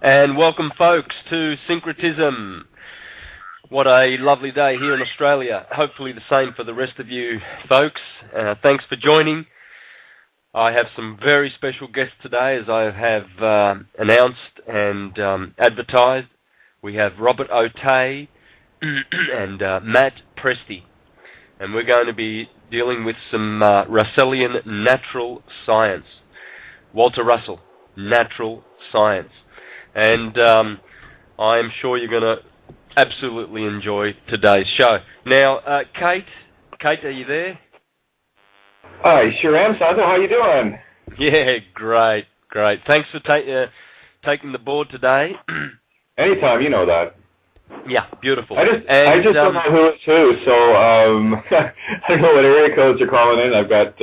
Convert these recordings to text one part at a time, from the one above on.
And welcome, folks, to Syncretism. What a lovely day here in Australia. Hopefully the same for the rest of you folks. Thanks for joining. I have some very special guests today, as I have announced and advertised. We have Robert O'Tay and Matt Presti. And we're going to be dealing with some Russellian natural science. Walter Russell, natural science. And I am sure you're going to absolutely enjoy today's show. Now, Kate, are you there? Hi, sure am, Santos. How you doing? Yeah, great. Thanks for taking the board today. Anytime, you know that. Yeah, beautiful. I just don't know who it's who, so I don't know what area codes are calling in. I've got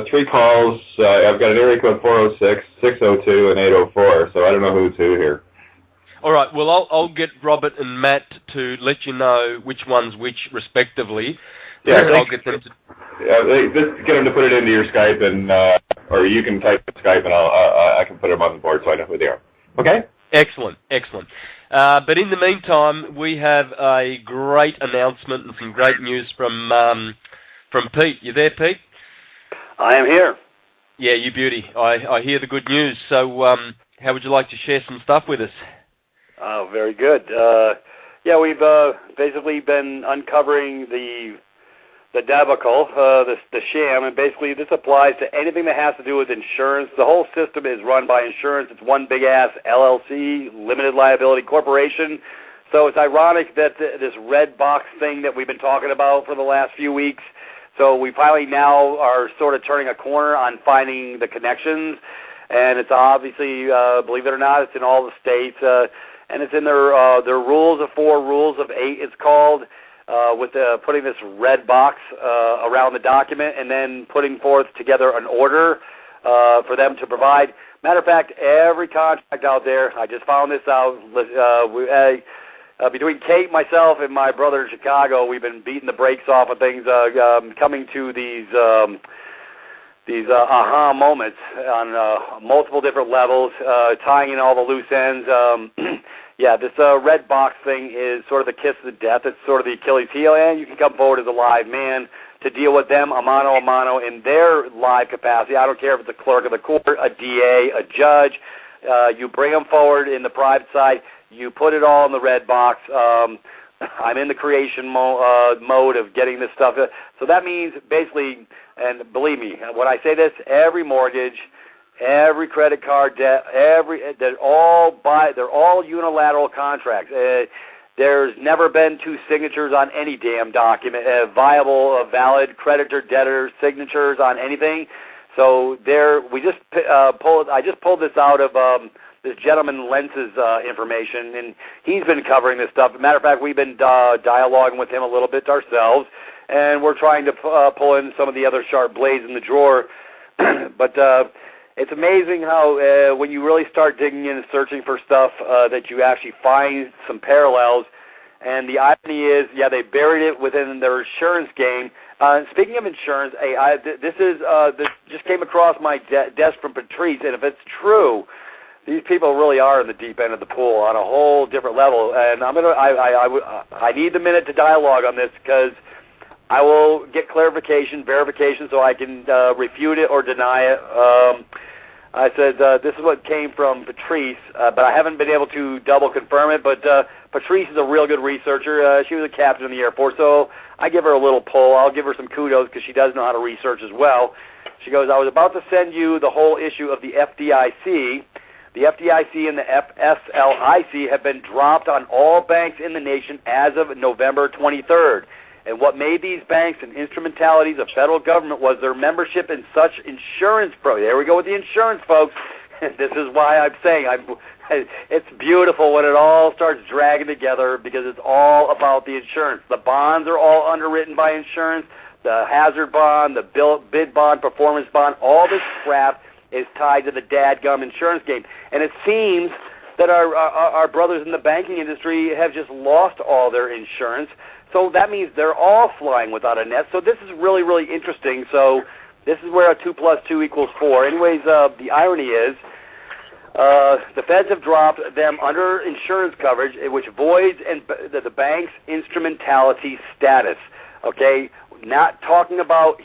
three calls. I've got an area code 406, 602, and 804, so I don't know who's who here. All right, well, I'll get Robert and Matt to let you know which one's which, respectively. Yeah, I'll get them to... just get them to put it into your Skype, and or you can type Skype, and I can put them on the board so I know who they are. Okay? Excellent. But in the meantime, we have a great announcement and some great news from Pete. You there, Pete? I am here. Yeah, you beauty. I hear the good news. So how would you like to share some stuff with us? Oh, very good. Yeah, we've basically been uncovering the debacle, the sham, and basically this applies to anything that has to do with insurance. The whole system is run by insurance. It's one big-ass LLC, limited liability corporation. So it's ironic that this red box thing that we've been talking about for the last few weeks, so we finally now are sort of turning a corner on finding the connections, and it's obviously, believe it or not, it's in all the states, and it's in their rules of 4, rules of 8, it's called, with putting this red box around the document and then putting forth together an order for them to provide. Matter of fact, every contract out there, I just found this out, between Kate, myself, and my brother in Chicago, we've been beating the brakes off of things, coming to these aha moments on multiple different levels, tying in all the loose ends. Yeah, this red box thing is sort of the kiss of death. It's sort of the Achilles heel, and you can come forward as a live man to deal with them a mano in their live capacity. I don't care if it's a clerk of the court, a DA, a judge. You bring them forward in the private side. You put it all in the red box. I'm in the creation mode of getting this stuff. So that means basically, and believe me, when I say this, every mortgage, every credit card debt, they're all unilateral contracts. There's never been 2 signatures on any damn document, valid creditor-debtor signatures on anything. So I just pulled this out of this gentleman Lentz's information, and he's been covering this stuff. As a matter of fact, we've been dialoguing with him a little bit ourselves, and we're trying to pull in some of the other sharp blades in the drawer. But it's amazing how when you really start digging in and searching for stuff that you actually find some parallels. And the irony is, yeah, they buried it within their insurance game. Speaking of insurance, this just came across my desk from Patrice, and if it's true, these people really are in the deep end of the pool on a whole different level. And I need the minute to dialogue on this because I will get verification, so I can refute it or deny it. I said, this is what came from Patrice, but I haven't been able to double confirm it, but Patrice is a real good researcher. She was a captain in the Air Force, so I give her a little pull. I'll give her some kudos because she does know how to research as well. She goes, I was about to send you the whole issue of the FDIC. The FDIC and the FSLIC have been dropped on all banks in the nation as of November 23rd. And what made these banks and instrumentalities of federal government was their membership in such insurance There we go with the insurance, folks. This is why I'm saying it's beautiful when it all starts dragging together because it's all about the insurance. The bonds are all underwritten by insurance. The hazard bond, the bid bond, performance bond, all this crap is tied to the dadgum insurance game. And it seems that our brothers in the banking industry have just lost all their insurance. So that means they're all flying without a net. So this is really, really interesting. So this is where a 2 + 2 = 4. Anyways, the irony is The feds have dropped them under insurance coverage, which voids the bank's instrumentality status. Okay, not talking about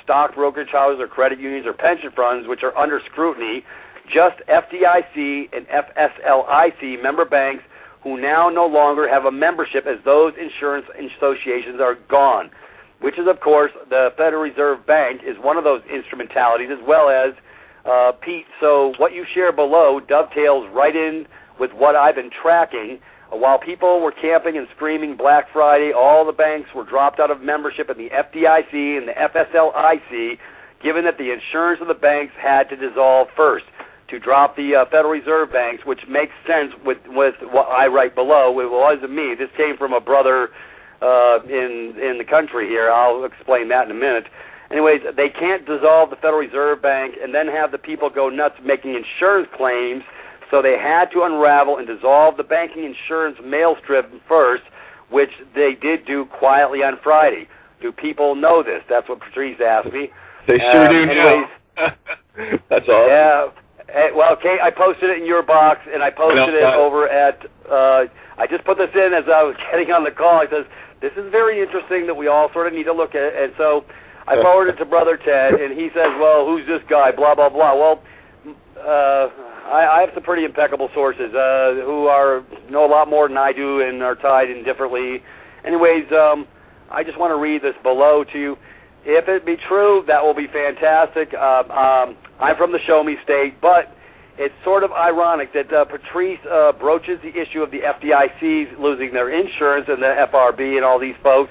stock brokerage houses or credit unions or pension funds, which are under scrutiny. Just FDIC and FSLIC member banks who now no longer have a membership, as those insurance associations are gone, which is, of course, the Federal Reserve Bank is one of those instrumentalities, as well as Pete. So what you share below dovetails right in with what I've been tracking. While people were camping and screaming Black Friday, all the banks were dropped out of membership in the FDIC and the FSLIC, given that the insurance of the banks had to dissolve first to drop the Federal Reserve banks, which makes sense with what I write below. It wasn't me. This came from a brother in the country here. I'll explain that in a minute. Anyways, they can't dissolve the Federal Reserve Bank and then have the people go nuts making insurance claims, so they had to unravel and dissolve the banking insurance mail strip first, which they did do quietly on Friday. Do people know this? That's what Patrice asked me. They sure do know. That's all. Yeah. Well, Kate, I posted it in your box, and I posted it over at, I just put this in as I was getting on the call. I says, this is very interesting that we all sort of need to look at it. And so I forwarded it to Brother Ted, and he says, well, who's this guy, blah, blah, blah. Well, I have some pretty impeccable sources who know a lot more than I do and are tied in differently. Anyways, I just want to read this below to you. If it be true, that will be fantastic. I'm from the Show Me State, but it's sort of ironic that Patrice broaches the issue of the FDIC losing their insurance and the FRB and all these folks.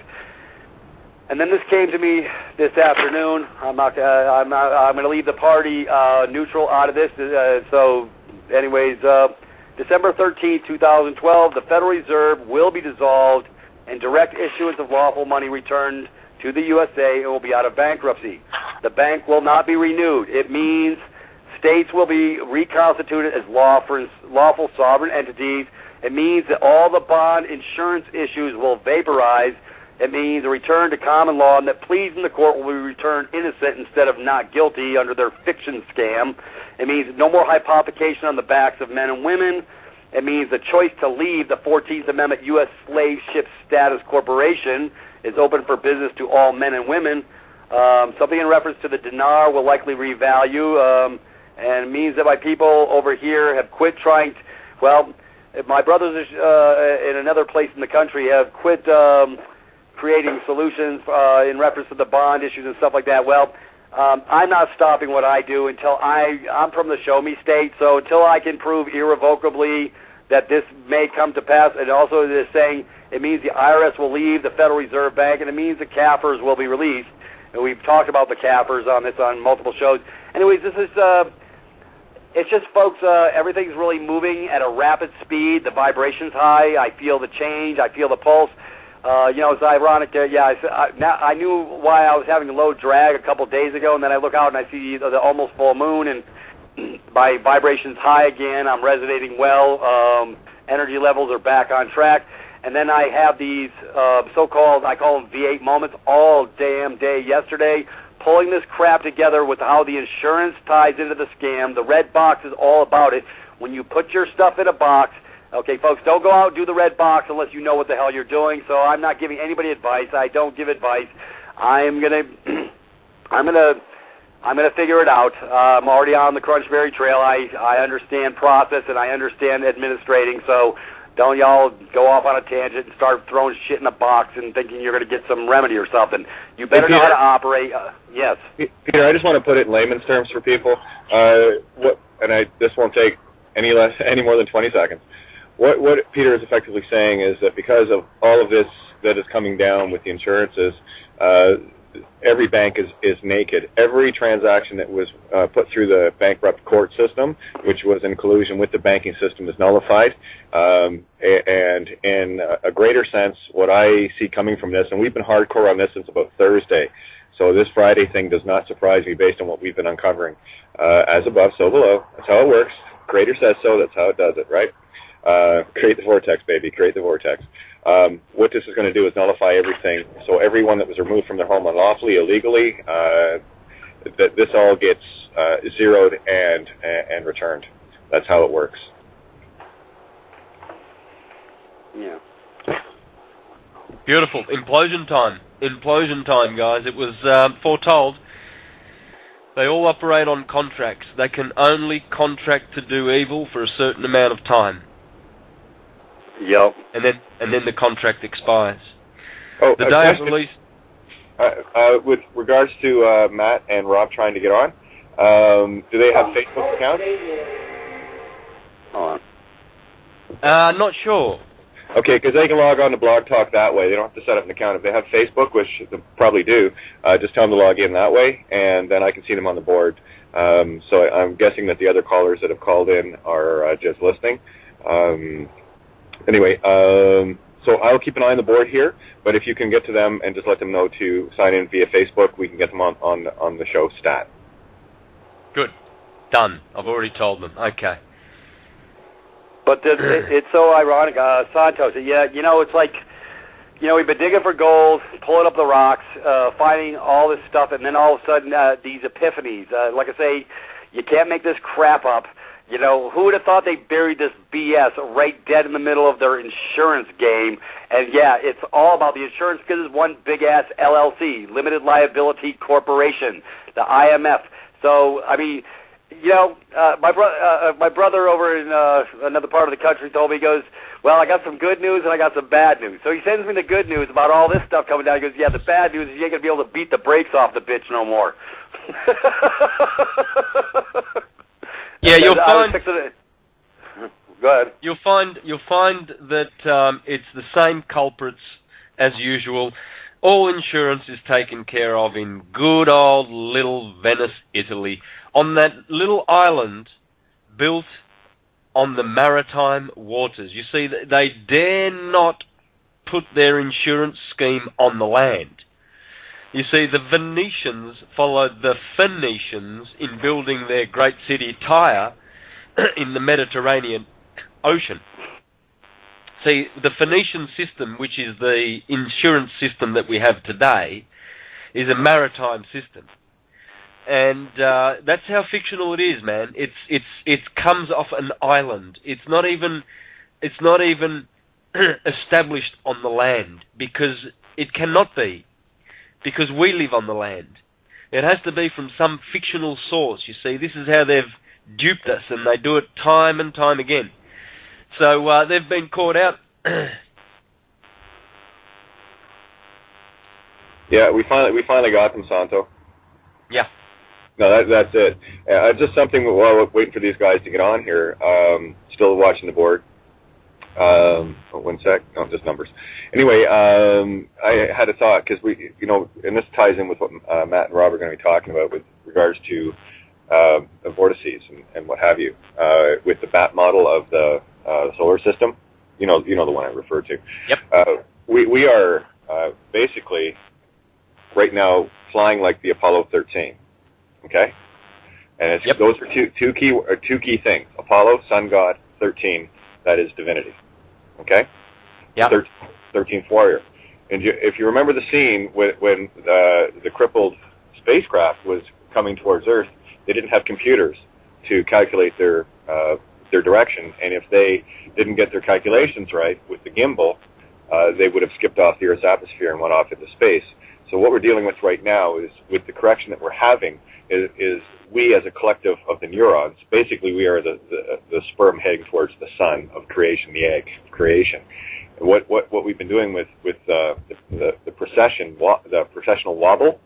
And then this came to me this afternoon. I'm going to leave the party neutral out of this. So, anyways, December 13, 2012, the Federal Reserve will be dissolved and direct issuance of lawful money returned to the USA and will be out of bankruptcy. The bank will not be renewed. It means states will be reconstituted as lawful sovereign entities. It means that all the bond insurance issues will vaporize. It means a return to common law, and that pleas in the court will be returned innocent instead of not guilty under their fiction scam. It means no more hypothecation on the backs of men and women. It means the choice to leave the 14th Amendment U.S. Slave Ship Status Corporation is open for business to all men and women. Something in reference to the dinar will likely revalue, and it means that my people over here have quit trying to, well, my brothers in another place in the country have quit creating solutions in reference to the bond issues and stuff like that. Well, I'm not stopping what I do until I'm from the Show Me State, so until I can prove irrevocably that this may come to pass, and also they're saying it means the IRS will leave the Federal Reserve Bank, and it means the CAFRs will be released. And we've talked about the CAFRs on this on multiple shows. Anyways, this is, it's just, folks, everything's really moving at a rapid speed. The vibration's high. I feel the change. I feel the pulse. It's ironic. I knew why I was having a low drag a couple days ago, and then I look out and I see the almost full moon, and my vibration's high again. I'm resonating well. Energy levels are back on track. And then I have these so-called, I call them V8 moments, all damn day yesterday, pulling this crap together with how the insurance ties into the scam. The red box is all about it. When you put your stuff in a box, okay, folks, don't go out and do the red box unless you know what the hell you're doing. So I'm not giving anybody advice. I don't give advice. I'm gonna figure it out. I'm already on the Crunchberry Trail. I understand process and I understand administrating. So don't y'all go off on a tangent and start throwing shit in a box and thinking you're going to get some remedy or something. You better know how to operate. Yes. Peter, I just want to put it in layman's terms for people. This won't take any more than 20 seconds. What Peter is effectively saying is that because of all of this that is coming down with the insurances, every bank is naked. Every transaction that was put through the bankrupt court system, which was in collusion with the banking system, is nullified. And in a greater sense, what I see coming from this, and we've been hardcore on this since about Thursday, so this Friday thing does not surprise me based on what we've been uncovering. As above, so below. That's how it works. Creator says so. That's how it does it, right? Create the vortex, baby. Create the vortex. What this is going to do is nullify everything. So everyone that was removed from their home unlawfully, illegally, this all gets zeroed and returned. That's how it works. Yeah. Beautiful. Implosion time. Implosion time, guys. It was foretold. They all operate on contracts. They can only contract to do evil for a certain amount of time. Yep. And then the contract expires. Oh, The day of release. With regards to Matt and Rob trying to get on, do they have Facebook accounts? Hold on. Not sure. Okay, because they can log on to Blog Talk that way. They don't have to set up an account. If they have Facebook, which they probably do, just tell them to log in that way, and then I can see them on the board. So I'm guessing that the other callers that have called in are just listening. Anyway, so I'll keep an eye on the board here, but if you can get to them and just let them know to sign in via Facebook, we can get them on the show stat. Good. Done. I've already told them. Okay. But it's so ironic, Santos. Yeah, it's like, we've been digging for gold, pulling up the rocks, finding all this stuff, and then all of a sudden these epiphanies. Like I say, you can't make this crap up. Who would have thought they buried this BS right dead in the middle of their insurance game? And yeah, it's all about the insurance because it's one big-ass LLC, Limited Liability Corporation, the IMF. So, I mean, my brother over in another part of the country told me, he goes, well, I got some good news and I got some bad news. So he sends me the good news about all this stuff coming down. He goes, yeah, the bad news is you ain't going to be able to beat the brakes off the bitch no more. Yeah, you'll find. Go ahead. You'll find that it's the same culprits as usual. All insurance is taken care of in good old little Venice, Italy, on that little island built on the maritime waters. You see, they dare not put their insurance scheme on the land. You see, the Venetians followed the Phoenicians in building their great city Tyre in the Mediterranean Ocean. See, the Phoenician system, which is the insurance system that we have today, is a maritime system. And that's how fictional it is, man. It comes off an island. It's not even established on the land, because it cannot be, because we live on the land. It has to be from some fictional source. You see, this is how they've duped us, and they do it time and time again. So they've been caught out. Yeah, we finally got them, Santo. Yeah. No, that's it. Just something while we're waiting for these guys to get on here. Still watching the board. 1 sec. No, just numbers. Anyway, I had a thought, because we, and this ties in with what Matt and Rob are going to be talking about with regards to vortices and what have you, with the BAT model of the solar system. You know the one I referred to. Yep. We are basically right now flying like the Apollo 13. Okay, and it's, yep. Those are two key things: Apollo, sun god; 13, that is divinity. Okay. Yeah. 13th warrior. And if you remember the scene when the crippled spacecraft was coming towards Earth, they didn't have computers to calculate their direction, and if they didn't get their calculations right with the gimbal, they would have skipped off the Earth's atmosphere and went off into space. So what we're dealing with right now is, with the correction that we're having, is we as a collective of the neurons, basically we are the sperm heading towards the sun of creation, the egg of creation. And what we've been doing with the precessional wobble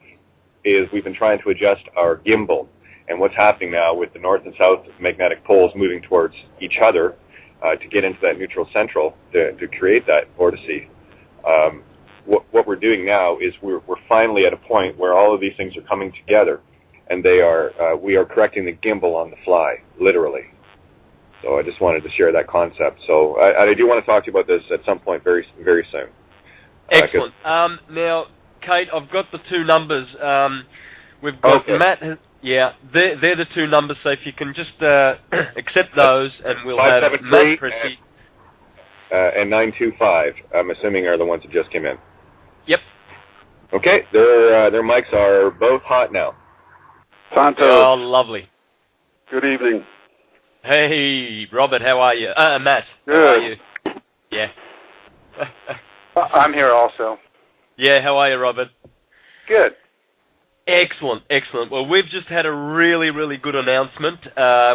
is we've been trying to adjust our gimbal. And what's happening now with the north and south magnetic poles moving towards each other to get into that neutral central to create that vortice. What we're doing now is we're finally at a point where all of these things are coming together, and we are correcting the gimbal on the fly, literally. So I just wanted to share that concept. So I do want to talk to you about this at some point very, very soon. Excellent. Now, Kate, I've got the two numbers. We've got Matt. Yeah, they're the two numbers. So if you can just accept those, and we'll have Matt Presti. And 925, I'm assuming, are the ones that just came in. Yep. Okay, their mics are both hot now. Santos. Oh, lovely. Good evening. Hey, Robert, how are you? Matt, Good. how are you? Yeah. I'm here also. Yeah, how are you, Robert? Good. Excellent, excellent. Well, we've just had a really, really good announcement.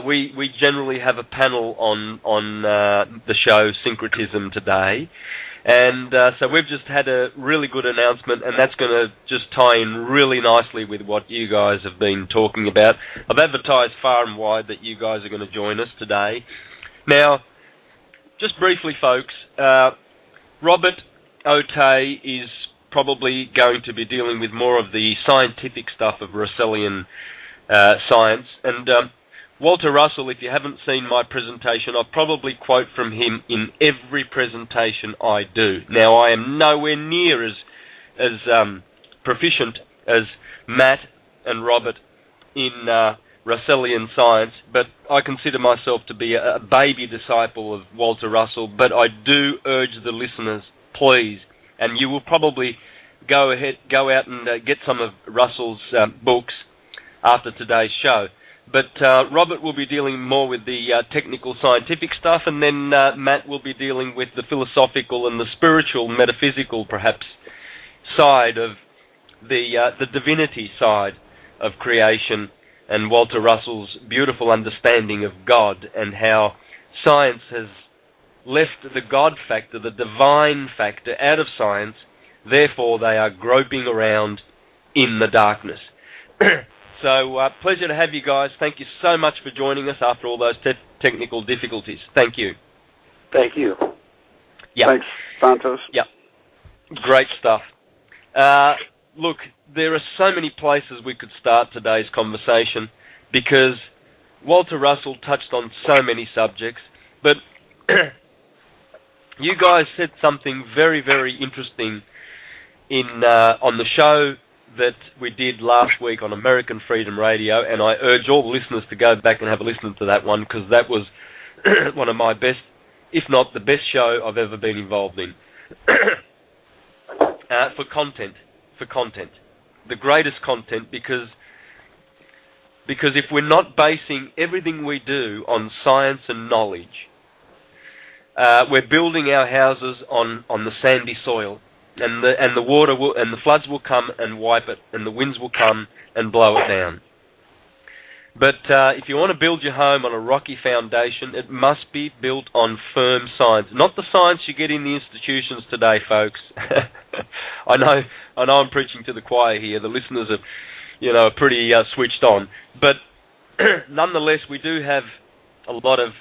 We generally have a panel on the show Syncretism today, and so we've just had a really good announcement, and that's going to just tie in really nicely with what you guys have been talking about. I've advertised far and wide that you guys are going to join us today. Now, just briefly, folks, Robert Otey is probably going to be dealing with more of the scientific stuff of Russellian science. And Walter Russell, if you haven't seen my presentation, I'll probably quote from him in every presentation I do. Now, I am nowhere near as proficient as Matt and Robert in Russellian science, but I consider myself to be a baby disciple of Walter Russell. But I do urge the listeners, please, and you will probably go out and get some of Russell's books after today's show. But Robert will be dealing more with the technical scientific stuff, and then Matt will be dealing with the philosophical and the spiritual, metaphysical, perhaps, side of the divinity side of creation, and Walter Russell's beautiful understanding of God and how science has left the God factor, the divine factor, out of science. Therefore, they are groping around in the darkness. So, pleasure to have you guys. Thank you so much for joining us after all those technical difficulties. Thank you. Thank you. Yeah. Thanks, Santos. Yeah. Great stuff. Look, there are so many places we could start today's conversation because Walter Russell touched on so many subjects, but you guys said something very, very interesting on the show that we did last week on American Freedom Radio, and I urge all listeners to go back and have a listen to that one, because that was one of my best, if not the best show I've ever been involved in. For content. The greatest content, because if we're not basing everything we do on science and knowledge, we're building our houses on the sandy soil. And the water and the floods will come and wipe it, and the winds will come and blow it down. But if you want to build your home on a rocky foundation, it must be built on firm science, not the science you get in the institutions today, folks. I know I'm preaching to the choir here. The listeners are pretty switched on, but nonetheless, we do have a lot of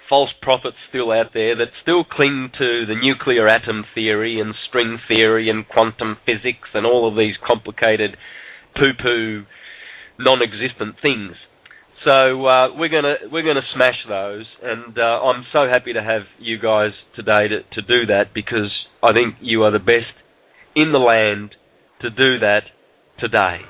false prophets still out there that still cling to the nuclear atom theory and string theory and quantum physics and all of these complicated poo-poo non-existent things. So we're gonna smash those, and I'm so happy to have you guys today to do that, because I think you are the best in the land to do that today.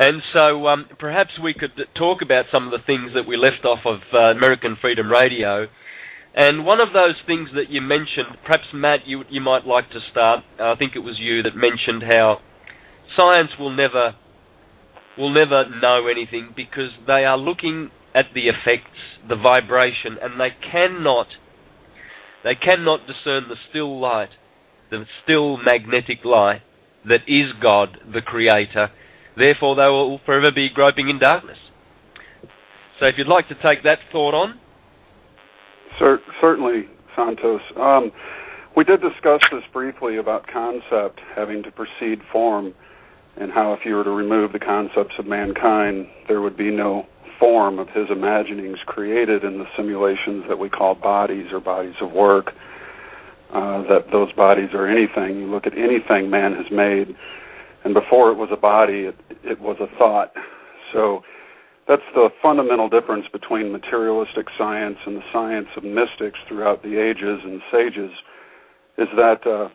And so perhaps we could talk about some of the things that we left off of American Freedom Radio. And one of those things that you mentioned, perhaps Matt, you might like to start. I think it was you that mentioned how science will never know anything, because they are looking at the effects, the vibration, and they cannot discern the still light, the still magnetic light that is God, the Creator. Therefore, they will forever be groping in darkness. So if you'd like to take that thought on. Certainly, Santos. We did discuss this briefly about concept having to precede form, and how if you were to remove the concepts of mankind, there would be no form of his imaginings created in the simulations that we call bodies or bodies of work, that those bodies are anything. You look at anything man has made, and before it was a body, it was a thought. So that's the fundamental difference between materialistic science and the science of mystics throughout the ages and sages, is that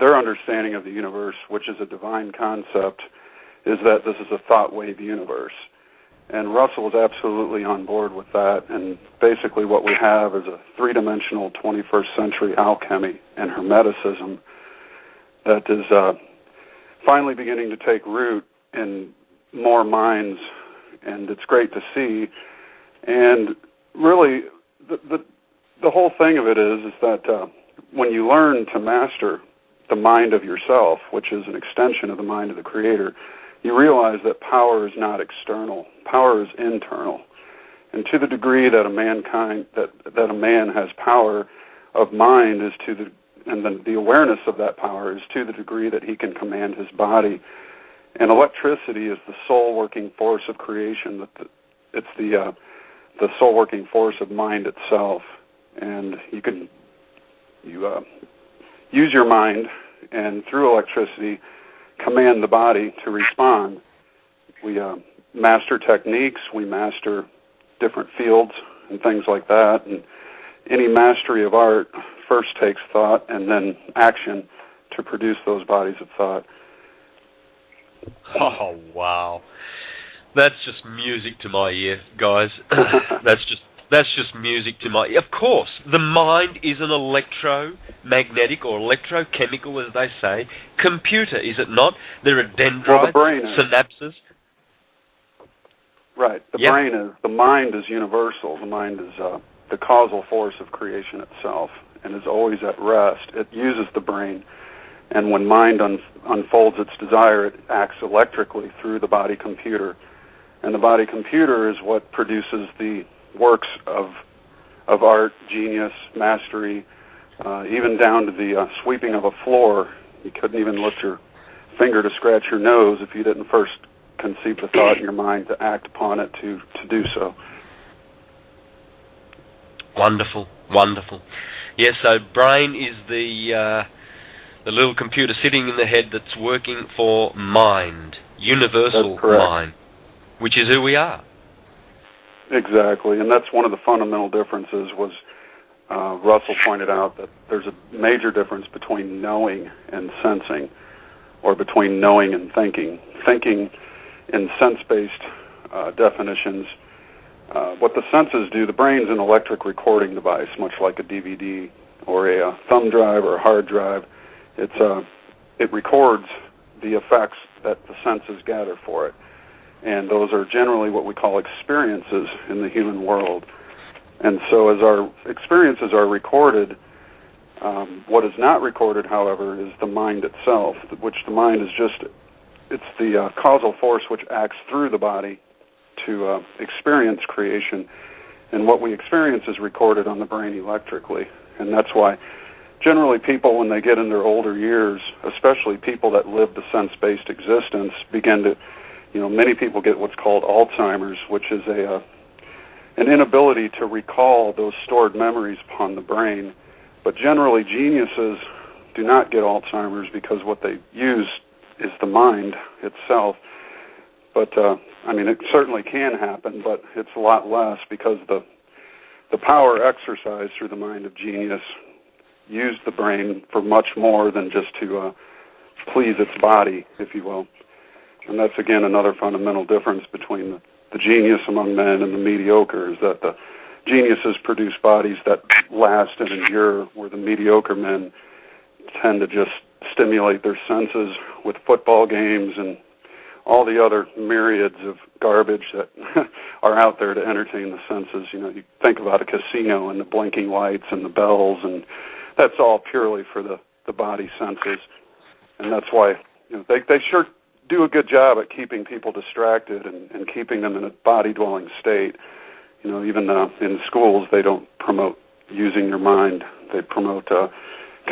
their understanding of the universe, which is a divine concept, is that this is a thought wave universe. And Russell is absolutely on board with that, and basically what we have is a three-dimensional 21st century alchemy and hermeticism that is finally beginning to take root in more minds, and it's great to see And really, the whole thing of it is that when you learn to master the mind of yourself, which is an extension of the mind of the Creator, you realize that power is not external. Power is internal. And to the degree that a man has power of mind is to the awareness of that power is to the degree that he can command his body. And electricity is the soul working force of creation. It's the soul working force of mind itself. And you use your mind and through electricity command the body to respond. We master techniques, we master different fields and things like that. And any mastery of art first takes thought and then action to produce those bodies of thought. Oh, wow. That's just music to my ear, guys. That's just music to my ear. Of course, the mind is an electromagnetic or electrochemical, as they say, computer, is it not? There are dendrites, synapses. Right. The mind is universal. The mind is the causal force of creation itself and is always at rest. It uses the brain. And when mind unfolds its desire, it acts electrically through the body computer. And the body computer is what produces the works of art, genius, mastery, even down to the sweeping of a floor. You couldn't even lift your finger to scratch your nose if you didn't first conceive the thought in your mind to act upon it to do so. Wonderful, wonderful. Yes, so brain is the little computer sitting in the head that's working for mind, universal mind, which is who we are. Exactly, and that's one of the fundamental differences was Russell pointed out that there's a major difference between knowing and sensing, or between knowing and thinking. Thinking in sense-based definitions, what the senses do, the brain's an electric recording device, much like a DVD or a thumb drive or a hard drive. It records the effects that the senses gather for it. And those are generally what we call experiences in the human world. And so as our experiences are recorded, what is not recorded, however, is the mind itself, which the mind is it's the causal force which acts through the body to experience creation. And what we experience is recorded on the brain electrically. And that's why generally people, when they get in their older years, especially people that live the sense-based existence, begin to many people get what's called Alzheimer's, which is an inability to recall those stored memories upon the brain. But generally, geniuses do not get Alzheimer's because what they use is the mind itself. But, it certainly can happen, but it's a lot less because the power exercised through the mind of genius used the brain for much more than just to please its body, if you will. And that's, again, another fundamental difference between the genius among men and the mediocre, is that the geniuses produce bodies that last and endure, where the mediocre men tend to just stimulate their senses with football games and all the other myriads of garbage that are out there to entertain the senses. You think about a casino and the blinking lights and the bells, and that's all purely for the body senses. And that's why they sure do a good job at keeping people distracted and keeping them in a body-dwelling state. Even in schools, they don't promote using your mind. They promote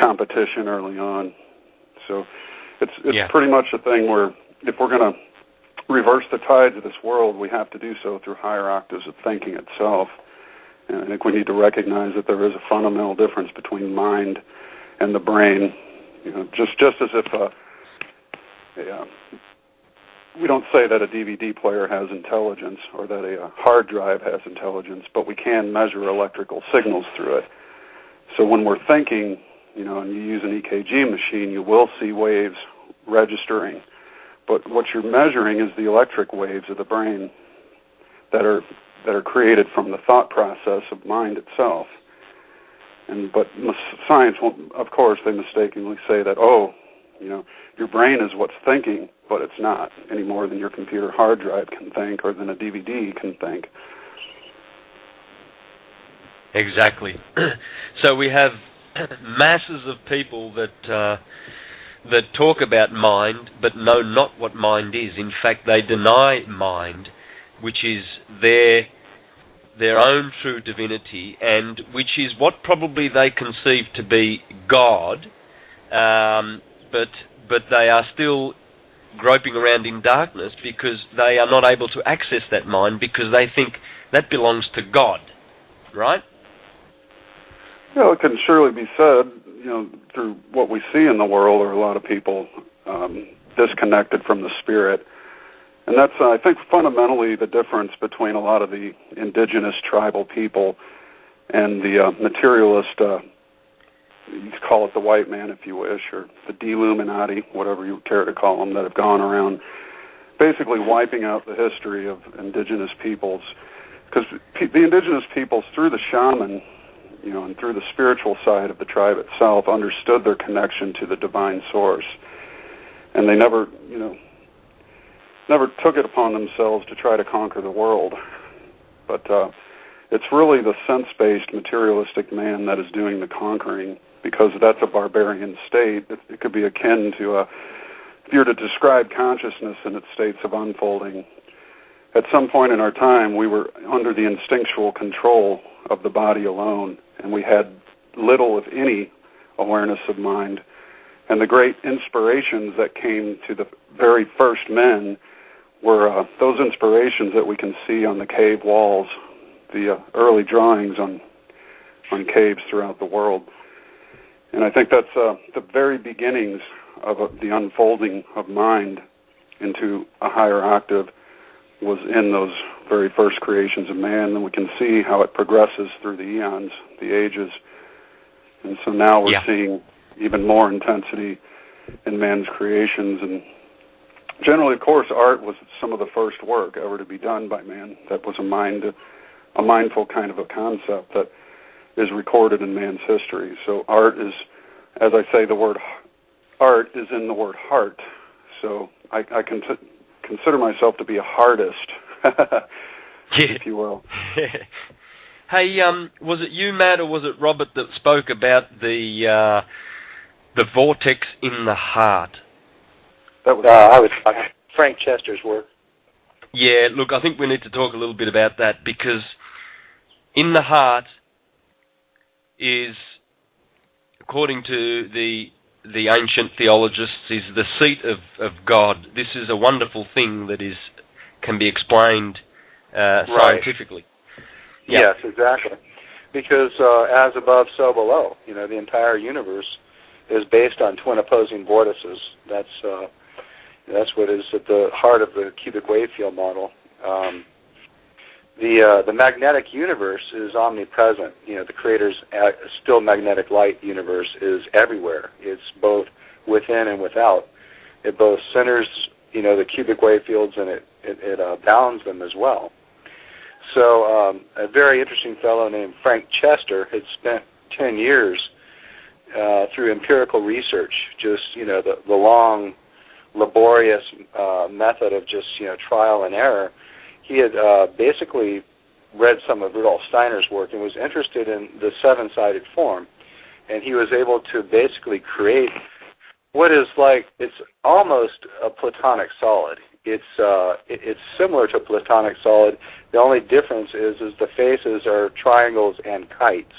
competition early on. So it's pretty much a thing where if we're going to reverse the tides of this world, we have to do so through higher octaves of thinking itself. And I think we need to recognize that there is a fundamental difference between mind and the brain. Just as if we don't say that a DVD player has intelligence or that a hard drive has intelligence, but we can measure electrical signals through it. So when we're thinking, and you use an EKG machine, you will see waves registering. But what you're measuring is the electric waves of the brain that are created from the thought process of mind itself. But science won't, of course, they mistakenly say that, your brain is what's thinking, but it's not, any more than your computer hard drive can think or than a DVD can think. Exactly. So we have masses of people that talk about mind, but know not what mind is. In fact, they deny mind, which is their own true divinity, and which is what probably they conceive to be God, but they are still groping around in darkness because they are not able to access that mind because they think that belongs to God, right? It can surely be said, through what we see in the world are a lot of people disconnected from the spirit. And that's, I think, fundamentally the difference between a lot of the indigenous tribal people and the materialist, you could call it the white man if you wish, or the Deluminati, whatever you care to call them, that have gone around basically wiping out the history of indigenous peoples. Because the indigenous peoples, through the shaman, and through the spiritual side of the tribe itself, understood their connection to the divine source. And they never took it upon themselves to try to conquer the world. But it's really the sense-based materialistic man that is doing the conquering, because that's a barbarian state. It could be akin to if you were to describe consciousness in its states of unfolding. At some point in our time, we were under the instinctual control of the body alone, and we had little, if any, awareness of mind. And the great inspirations that came to the very first men were those inspirations that we can see on the cave walls, the early drawings on caves throughout the world. And I think that's the very beginnings of the unfolding of mind into a higher octave was in those very first creations of man. And we can see how it progresses through the eons, the ages. And so now we're seeing even more intensity in man's creations. And generally, of course, art was some of the first work ever to be done by man. That was a mindful kind of a concept that is recorded in man's history. So art is, as I say, the word art is in the word heart. So I consider myself to be a heartist, if you will. Hey, was it you, Matt, or was it Robert that spoke about the vortex in the heart? That was I was Frank Chester's work. Yeah, look, I think we need to talk a little bit about that, because in the heart is, according to the ancient theologists, is the seat of God. This is a wonderful thing that can be explained scientifically. Right. Yes, exactly. Because as above, so below. The entire universe is based on twin opposing vortices. That's what is at the heart of the cubic wave field model. The magnetic universe is omnipresent. The Creator's still magnetic light universe is everywhere. It's both within and without. It both centers, the cubic wave fields, and it bounds them as well. So a very interesting fellow named Frank Chester had spent 10 years through empirical research, just, the long, laborious method of just, trial and error. He had basically read some of Rudolf Steiner's work and was interested in the seven-sided form. And he was able to basically create what is like, it's almost a platonic solid. It's similar to a platonic solid. The only difference is the faces are triangles and kites.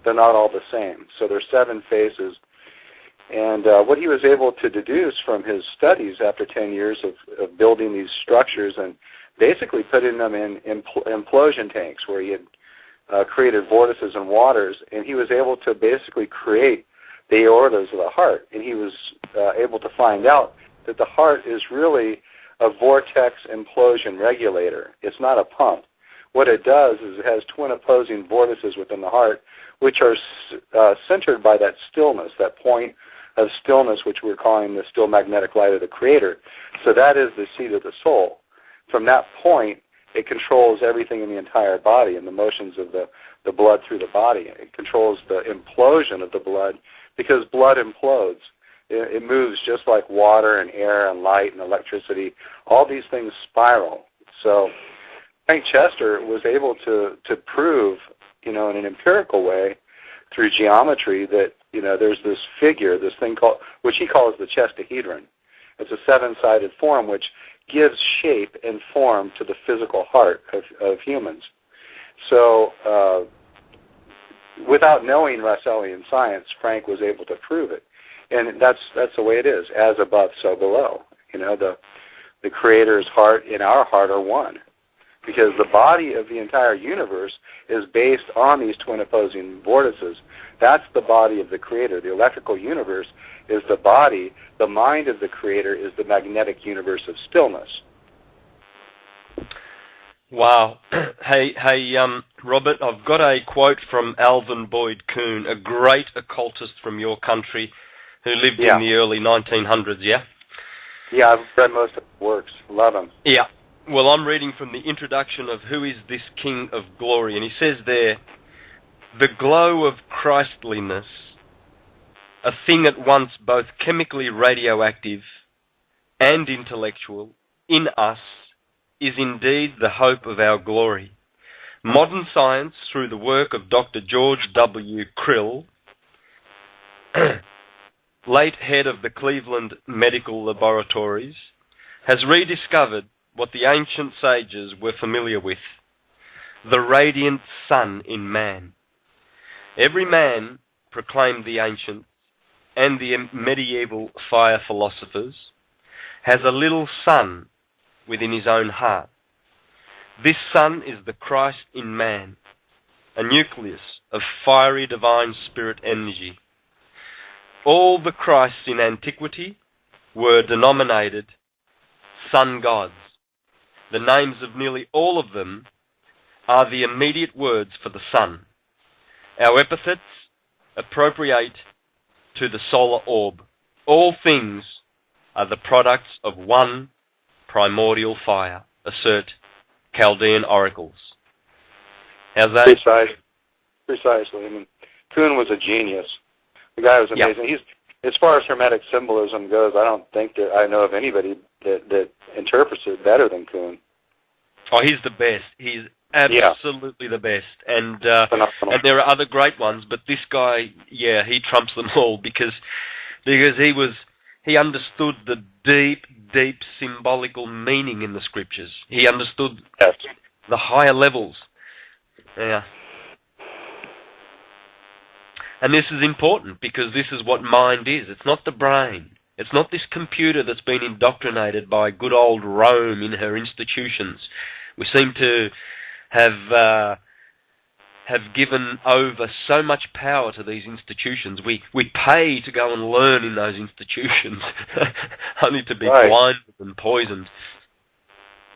They're not all the same. So there's 7 faces. And what he was able to deduce from his studies after 10 years of building these structures and basically putting them in implosion tanks where he had created vortices and waters, and he was able to basically create the aortas of the heart. And he was able to find out that the heart is really a vortex implosion regulator. It's not a pump. What it does is it has twin opposing vortices within the heart, which are centered by that stillness, that point of stillness, which we're calling the still magnetic light of the Creator. So that is the seat of the soul. From that point, it controls everything in the entire body and the motions of the blood through the body. It controls the implosion of the blood because blood implodes. It moves just like water and air and light and electricity. All these things spiral. So Frank Chester was able to prove, in an empirical way through geometry that, there's this figure, this thing called, which he calls the chestahedron. It's a 7-sided form which gives shape and form to the physical heart of humans. So without knowing Russellian science, Frank was able to prove it. And that's the way it is, as above, so below. The Creator's heart and our heart are one, because the body of the entire universe is based on these twin opposing vortices. That's the body of the Creator. The electrical universe is the body. The mind of the Creator is the magnetic universe of stillness. Wow. Hey, Robert, I've got a quote from Alvin Boyd Kuhn, a great occultist from your country who lived in the early 1900s, yeah? Yeah, I've read most of his works. Love him. Yeah. Well, I'm reading from the introduction of Who is This King of Glory? And he says there, the glow of Christliness, a thing at once both chemically radioactive and intellectual, in us, is indeed the hope of our glory. Modern science, through the work of Dr. George W. Krill, late head of the Cleveland Medical Laboratories, has rediscovered what the ancient sages were familiar with, the radiant sun in man. Every man, proclaimed the ancients and the medieval fire philosophers, has a little sun within his own heart. This sun is the Christ in man, a nucleus of fiery divine spirit energy. All the Christs in antiquity were denominated sun gods. The names of nearly all of them are the immediate words for the sun. Our epithets appropriate to the solar orb. All things are the products of one primordial fire, assert Chaldean oracles. How's that? Precisely. I mean, Kuhn was a genius. The guy was amazing. He's, as far as Hermetic symbolism goes, I don't think that I know of anybody that interprets it better than Kuhn. Oh, he's the best. He's absolutely the best. And there are other great ones, but this guy, he trumps them all because he understood the deep symbolical meaning in the scriptures. He understood the higher levels. Yeah. And this is important because this is what mind is. It's not the brain. It's not this computer that's been indoctrinated by good old Rome in her institutions. We seem to have given over so much power to these institutions. We pay to go and learn in those institutions, only to be blinded and poisoned.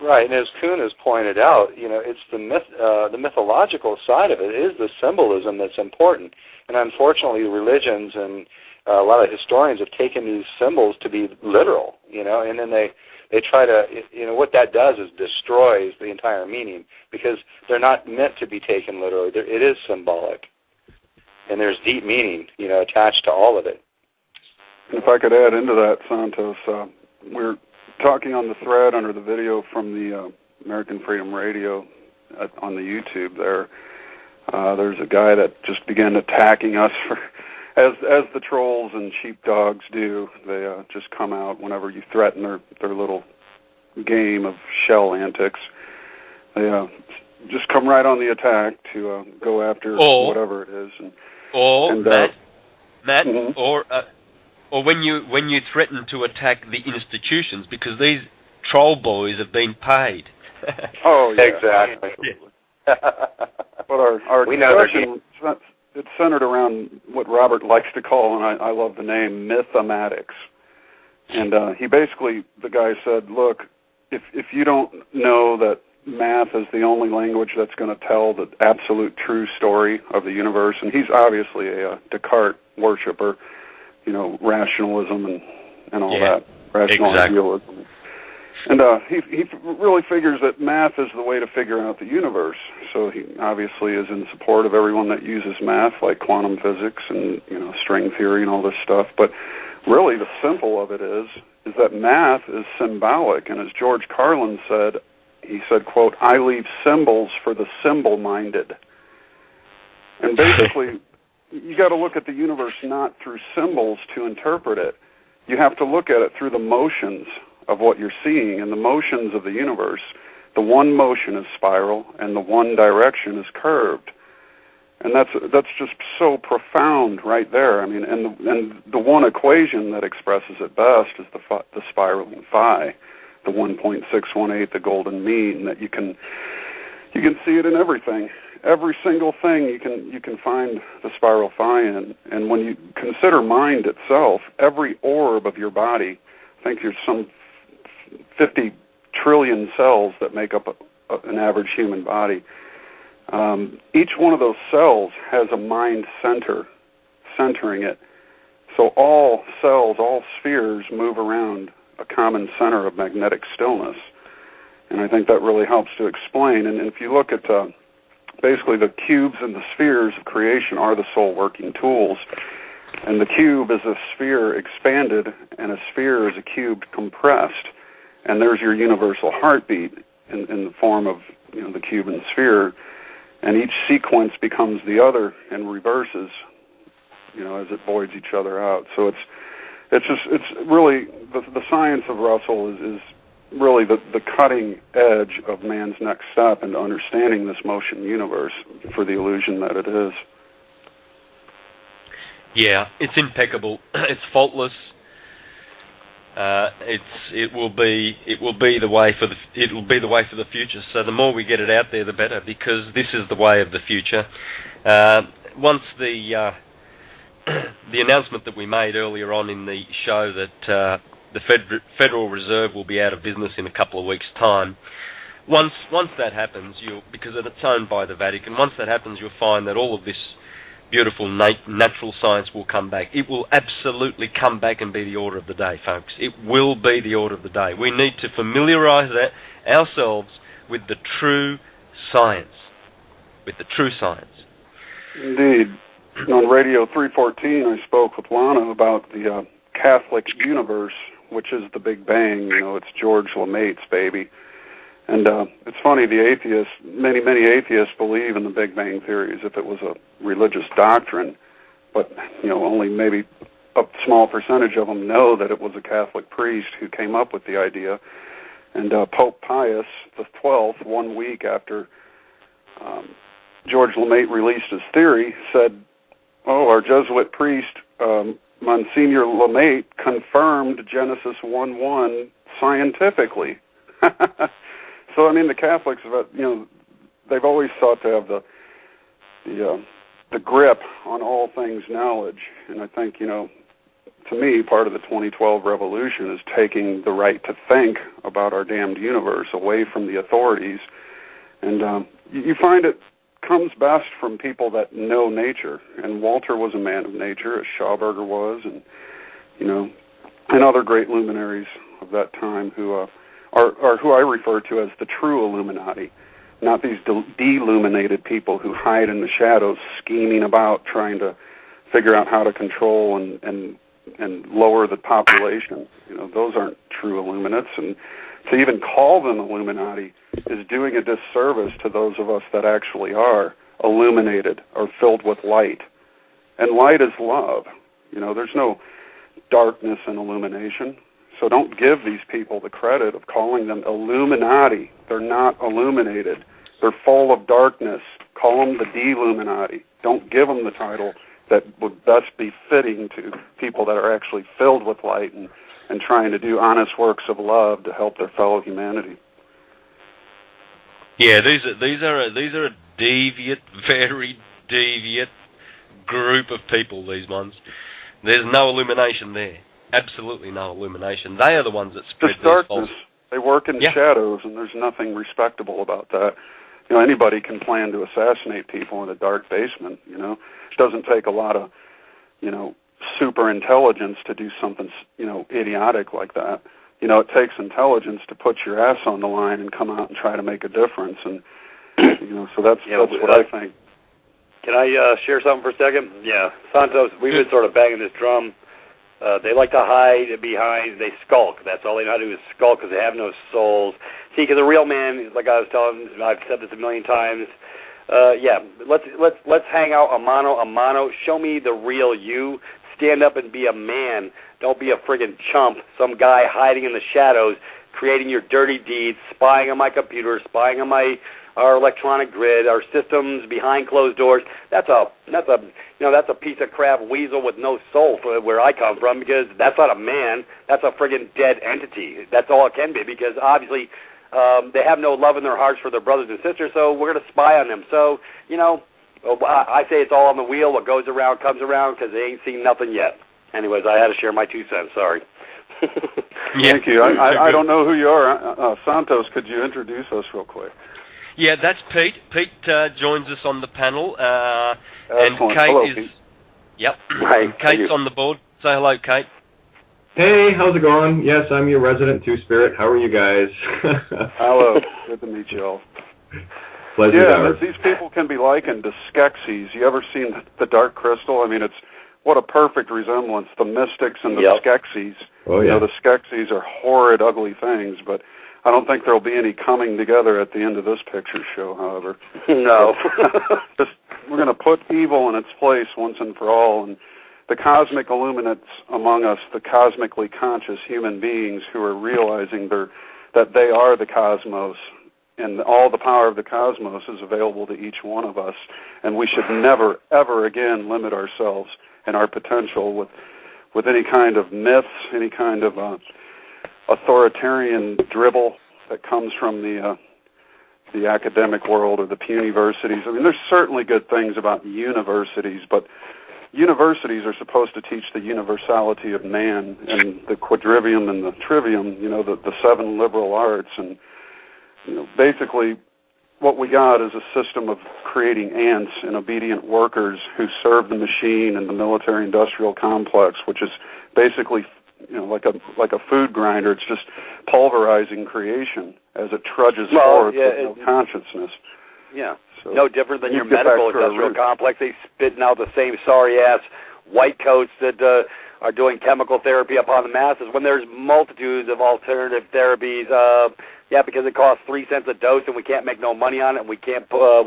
Right, and as Kuhn has pointed out, it's the mythological side of it is the symbolism that's important. And unfortunately, religions and a lot of historians have taken these symbols to be literal, and then they try to, what that does is destroys the entire meaning because they're not meant to be taken literally. It is symbolic, and there's deep meaning, attached to all of it. If I could add into that, Santos, we're talking on the thread under the video from the American Freedom Radio on the YouTube there. There's a guy that just began attacking us for, as the trolls and sheepdogs do. They just come out whenever you threaten their little game of shell antics. They just come right on the attack to go after whatever it is. Matt, or when you threaten to attack the institutions because these troll boys have been paid. Oh, yeah. Exactly. Yeah. But our discussion, it's centered around what Robert likes to call, and I love the name, mythematics. And he basically, the guy said, look, if you don't know that math is the only language that's going to tell the absolute true story of the universe, and he's obviously a Descartes worshiper, rationalism and all that, rational idealism. And he really figures that math is the way to figure out the universe. So he obviously is in support of everyone that uses math, like quantum physics and string theory and all this stuff. But really, the simple of it is that math is symbolic. And as George Carlin said, he said, quote, "I leave symbols for the symbol-minded." And basically, you got to look at the universe not through symbols to interpret it. You have to look at it through the motions of what you're seeing, and the motions of the universe. The one motion is spiral, and the one direction is curved. And that's just so profound right there. I mean, and the one equation that expresses it best is the spiraling phi, the 1.618, the golden mean. That you can see it in everything. Every single thing you can find the spiral phi in. And when you consider mind itself, every orb of your body, I think there's some 50 trillion cells that make up an average human body. Each one of those cells has a mind center, centering it. So all cells, all spheres move around a common center of magnetic stillness. And I think that really helps to explain. And if you look at basically the cubes and the spheres of creation are the soul working tools. And the cube is a sphere expanded, and a sphere is a cube compressed. And there's your universal heartbeat in the form of the cube and sphere. And each sequence becomes the other and reverses, as it voids each other out. So it's really the science of Russell is really the cutting edge of man's next step into understanding this motion universe for the illusion that it is. Yeah, it's impeccable. It's faultless. It will be the way for the future. So the more we get it out there, the better, because this is the way of the future. Once the announcement that we made earlier on in the show that the Federal Reserve will be out of business in a couple of weeks' time. Once that happens, because it's owned by the Vatican, once that happens, you'll find that all of this beautiful natural science will come back. It will absolutely come back and be the order of the day, folks. It will be the order of the day. We need to familiarise ourselves with the true science. Indeed. On Radio 314, I spoke with Lana about the Catholic universe, which is the Big Bang. It's George LeMaitre's baby. And it's funny, many atheists believe in the Big Bang theory as if it was a religious doctrine, but only maybe a small percentage of them know that it was a Catholic priest who came up with the idea. And Pope Pius XII, 1 week after George LeMaitre released his theory, said, our Jesuit priest, Monsignor LeMaitre, confirmed Genesis 1:1 scientifically. So, the Catholics, they've always sought to have the grip on all things knowledge. And I think, to me, part of the 2012 revolution is taking the right to think about our damned universe away from the authorities. And you find it comes best from people that know nature. And Walter was a man of nature, as Schauberger was, and, and other great luminaries of that time who are who I refer to as the true Illuminati, not these deluminated people who hide in the shadows, scheming about, trying to figure out how to control and lower the population. Those aren't true Illuminates, and to even call them Illuminati is doing a disservice to those of us that actually are illuminated or filled with light. And light is love. There's no darkness in illumination. So don't give these people the credit of calling them Illuminati. They're not illuminated. They're full of darkness. Call them the Deluminati. Don't give them the title that would best be fitting to people that are actually filled with light and trying to do honest works of love to help their fellow humanity. Yeah, these are a deviant, very deviant group of people, these ones. There's no illumination there. Absolutely no illumination. They are the ones that spread these darkness. They work in shadows, and there's nothing respectable about that. Anybody can plan to assassinate people in a dark basement. It doesn't take a lot of, super intelligence to do something, idiotic like that. It takes intelligence to put your ass on the line and come out and try to make a difference. And so that's what I think. Can I share something for a second? Yeah, Santos, we've been sort of banging this drum. They like to hide behind, they skulk. That's all they know how to do is skulk because they have no souls. See, because a real man, like I was telling, I've said this a million times, let's hang out a mano. Show me the real you. Stand up and be a man. Don't be a friggin' chump, some guy hiding in the shadows, creating your dirty deeds, spying on my computer, spying on our electronic grid, our systems behind closed doors. That's a piece of crap weasel with no soul for where I come from, because that's not a man. That's a friggin' dead entity. That's all it can be, because obviously they have no love in their hearts for their brothers and sisters, so we're going to spy on them. So, I say it's all on the wheel. What goes around comes around, because they ain't seen nothing yet. Anyways, I had to share my 2 cents. Sorry. Thank you. I don't know who you are. Santos, could you introduce us real quick? Yeah, that's Pete. Pete joins us on the panel. And Excellent. Kate Hello, is... Pete. Yep. Hi. Kate's on the board. Say hello, Kate. Hey, how's it going? Yes, I'm your resident Two-Spirit. How are you guys? Hello. Good to meet you all. Pleasure. Yeah, these people can be likened to Skeksis. You ever seen the Dark Crystal? I mean, it's what a perfect resemblance. The mystics and the Skeksis. Oh, yeah. The Skeksis are horrid, ugly things, but I don't think there'll be any coming together at the end of this picture show, however. No. We're going to put evil in its place once and for all, and the cosmic illuminates among us, the cosmically conscious human beings who are realizing that they are the cosmos, and all the power of the cosmos is available to each one of us, and we should never, ever again limit ourselves and our potential with any kind of myths, any kind of authoritarian dribble that comes from the academic world or the universities. I mean, there's certainly good things about universities, but universities are supposed to teach the universality of man and the quadrivium and the trivium, the 7 liberal arts. And, basically what we got is a system of creating ants and obedient workers who serve the machine and the military-industrial complex, which is basically like a food grinder. It's just pulverizing creation as it trudges forward with no consciousness. Yeah. So no different than your medical industrial complex. They spitting out the same sorry-ass white coats that are doing chemical therapy upon the masses when there's multitudes of alternative therapies. Because it costs 3 cents a dose and we can't make no money on it, and we can't patent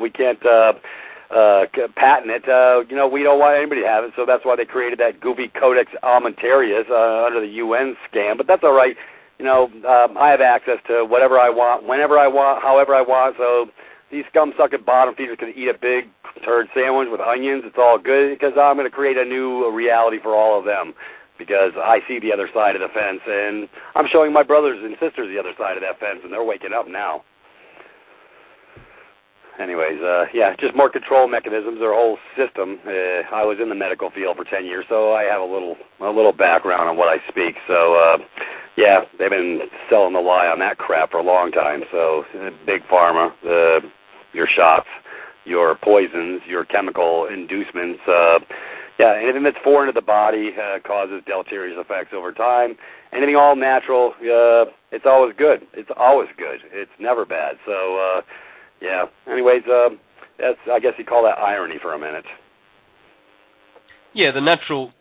it. We don't want anybody to have it, so that's why they created that goofy Codex Alimentarius under the UN scam. But that's all right. I have access to whatever I want, whenever I want, however I want. So these scum-sucking bottom feeders can eat a big turd sandwich with onions. It's all good, because I'm going to create a new reality for all of them, because I see the other side of the fence, and I'm showing my brothers and sisters the other side of that fence, and they're waking up now. Anyways, just more control mechanisms, their whole system. I was in the medical field for 10 years, so I have a little background on what I speak. So, they've been selling the lie on that crap for a long time. So, big pharma, your shots, your poisons, your chemical inducements, anything that's foreign to the body causes deleterious effects over time. Anything all natural, it's always good. It's always good. It's never bad. So, anyways, that's, I guess you call that irony for a minute. Yeah, the natural,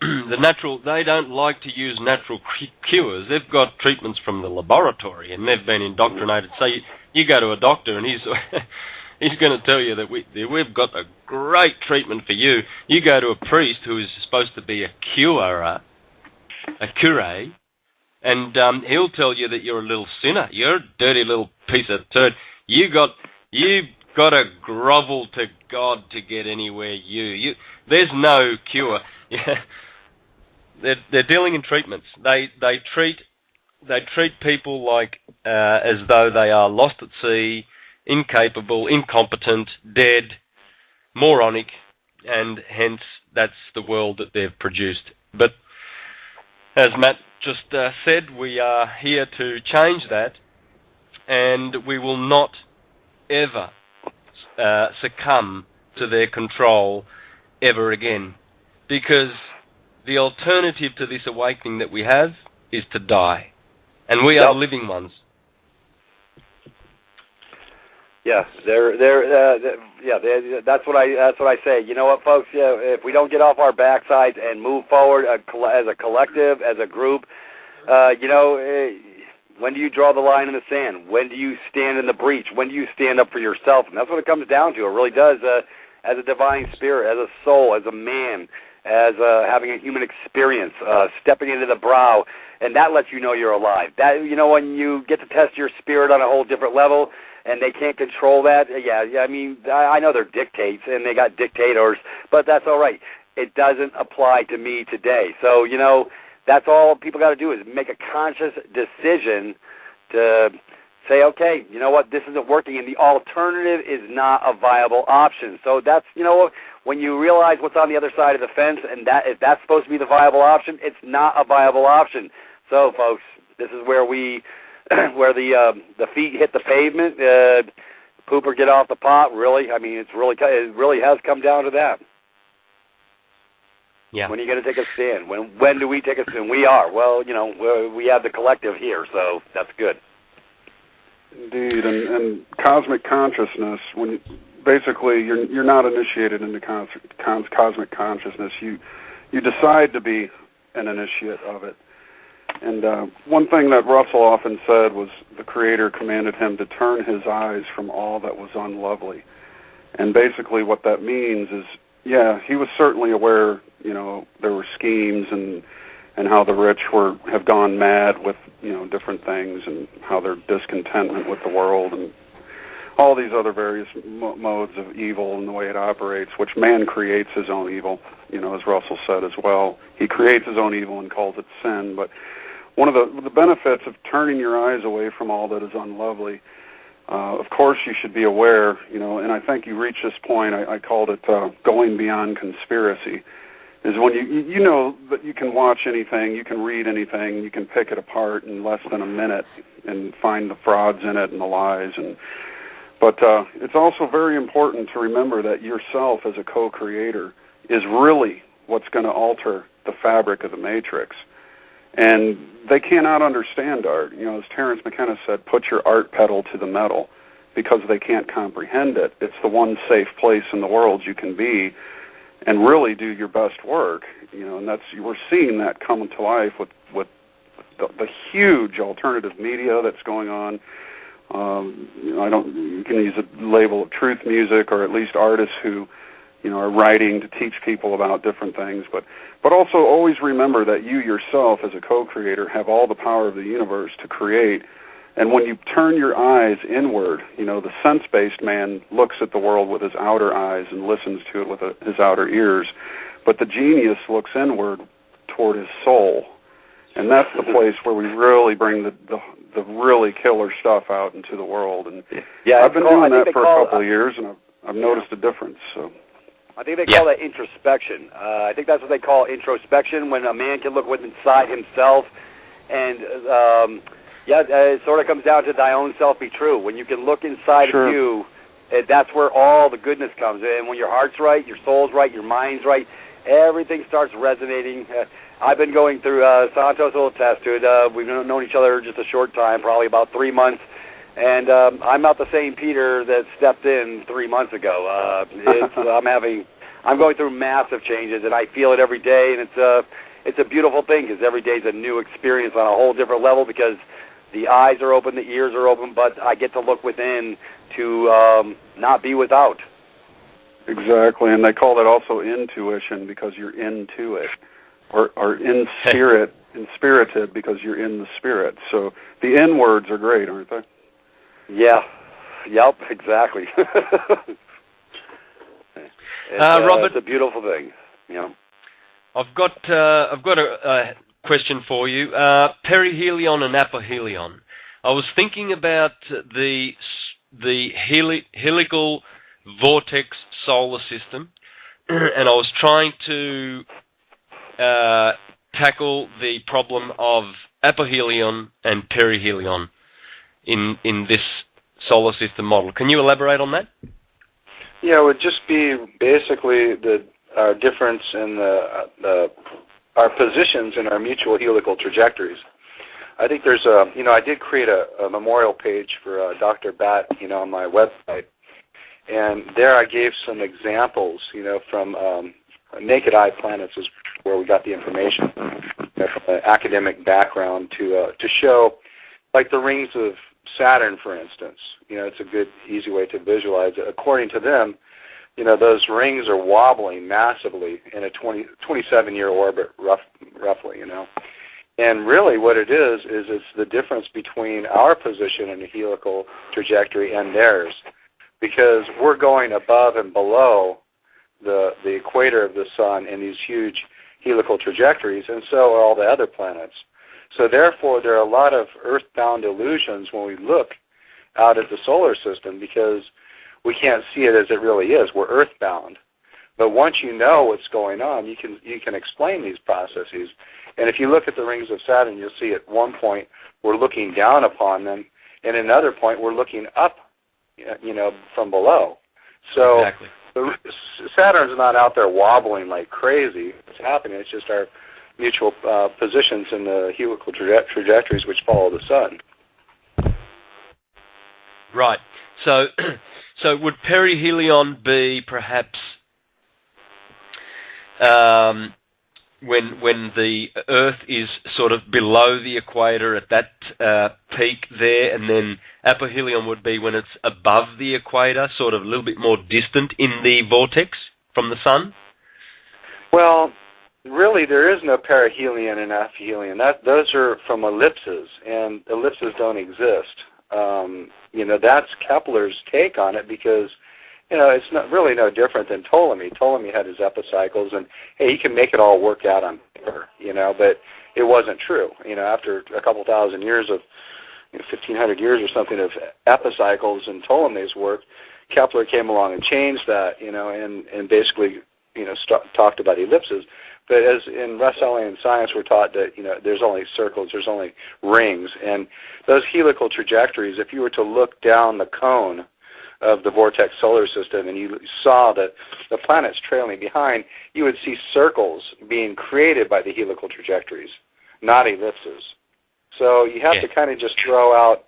they don't like to use natural cures. They've got treatments from the laboratory, and they've been indoctrinated. So you go to a doctor, and he's going to tell you that we've got a great treatment for you. You go to a priest who is supposed to be a cure, and he'll tell you that you're a little sinner. You're a dirty little piece of turd. You've got to grovel to God to get anywhere. There's no cure. They're dealing in treatments. They treat people like as though they are lost at sea, incapable, incompetent, dead, moronic, and hence that's the world that they've produced. But as Matt just said, we are here to change that, and we will not ever succumb to their control ever again, because the alternative to this awakening that we have is to die, and we are the living ones. Yes, that's what I say. You know what, folks? If we don't get off our backsides and move forward as a collective, as a group, When do you draw the line in the sand? When do you stand in the breach? When do you stand up for yourself? And that's what it comes down to. It really does. As a divine spirit, as a soul, as a man, as having a human experience, stepping into the brow, and that lets you know you're alive. That, you know, when you get to test your spirit on a whole different level, and they can't control that. Yeah. I mean, I know they're dictates, and they got dictators, but that's all right. It doesn't apply to me today. So, you know, that's all people got to do is make a conscious decision to say, okay, you know what, this isn't working, and the alternative is not a viable option. So that's, you know, when you realize what's on the other side of the fence, and that if that's supposed to be the viable option, it's not a viable option. So, folks, this is where where the feet hit the pavement, poop or get off the pot. Really, I mean, it really has come down to that. Yeah. When are you going to take a stand? When do we take a stand? We are. Well, you know, we have the collective here, so that's good. Indeed, and cosmic consciousness, when basically you're not initiated into cosmic consciousness, you decide to be an initiate of it. And one thing that Russell often said was the Creator commanded him to turn his eyes from all that was unlovely. And basically what that means is, yeah, he was certainly aware, you know, there were schemes and how the rich have gone mad with, you know, different things, and how their discontentment with the world and all these other various modes of evil and the way it operates, which man creates his own evil, you know, as Russell said as well. He creates his own evil and calls it sin. But one of the benefits of turning your eyes away from all that is unlovely, of course you should be aware, you know, and I think you reach this point, I called it going beyond conspiracy, is when you know that you can watch anything, you can read anything, you can pick it apart in less than a minute and find the frauds in it and the lies. But it's also very important to remember that yourself as a co-creator is really what's going to alter the fabric of the matrix. And they cannot understand art. You know, as Terence McKenna said, put your art pedal to the metal, because they can't comprehend it. It's the one safe place in the world you can be and really do your best work. You know, and we're seeing that come to life with the huge alternative media that's going on. You know, you can use a label of truth music, or at least artists who, you know, are writing to teach people about different things, but also always remember that you yourself as a co-creator have all the power of the universe to create. And when you turn your eyes inward, you know, the sense-based man looks at the world with his outer eyes and listens to it with his outer ears, but the genius looks inward toward his soul, and that's the place where we really bring the really killer stuff out into the world. And yeah, I've been doing that for a couple of years, and I've noticed a difference. So I think they call that introspection. I think that's what they call introspection, when a man can look inside himself. And, it sort of comes down to thy own self be true. When you can look inside of you, that's where all the goodness comes. And when your heart's right, your soul's right, your mind's right, everything starts resonating. I've been going through, Santos will attest to it. We've known each other just a short time, probably about 3 months. And I'm not the same Peter that stepped in 3 months ago. I'm going through massive changes, and I feel it every day. And it's a beautiful thing, because every day is a new experience on a whole different level, because the eyes are open, the ears are open, but I get to look within to not be without. Exactly, and they call that also intuition, because you're into it, or in spirit, inspirited, because you're in the spirit. So the N words are great, aren't they? Yeah. Yep. Exactly. Robert, it's a beautiful thing. You know. I've got a question for you. Perihelion and apohelion. I was thinking about the helical vortex solar system, and I was trying to tackle the problem of apohelion and perihelion in this solar system model. Can you elaborate on that? Yeah, it would just be basically our difference in our positions in our mutual helical trajectories. I think there's I did create a memorial page for Dr. Batt, on my website, and there I gave some examples, from Naked Eye Planets is where we got the information from an academic background to show like the rings of Saturn, for instance. It's a good, easy way to visualize it. According to them, those rings are wobbling massively in a 27-year orbit, roughly, And really what it is it's the difference between our position in a helical trajectory and theirs, because we're going above and below the equator of the sun in these huge helical trajectories, and so are all the other planets. So therefore, there are a lot of earthbound illusions when we look out at the solar system, because we can't see it as it really is. We're earthbound. But once you know what's going on, you can explain these processes. And if you look at the rings of Saturn, you'll see at one point we're looking down upon them, and at another point we're looking up, from below. So exactly. Saturn's not out there wobbling like crazy. What's happening? It's just our mutual positions in the helical trajectories which follow the sun. Right. So would perihelion be perhaps when the Earth is sort of below the equator at that peak there, and then apohelion would be when it's above the equator, sort of a little bit more distant in the vortex from the sun? Well, really, there is no perihelion and aphelion. Those are from ellipses, and ellipses don't exist. That's Kepler's take on it, because it's not really no different than Ptolemy. Ptolemy had his epicycles, and hey, he can make it all work out on paper, but it wasn't true. After a couple thousand years of 1,500 years or something of epicycles and Ptolemy's work, Kepler came along and changed that, and basically, talked about ellipses. But as in Russellian science, we're taught that, there's only circles, there's only rings. And those helical trajectories, if you were to look down the cone of the vortex solar system and you saw that the planets trailing behind, you would see circles being created by the helical trajectories, not ellipses. So you have to kind of just throw out,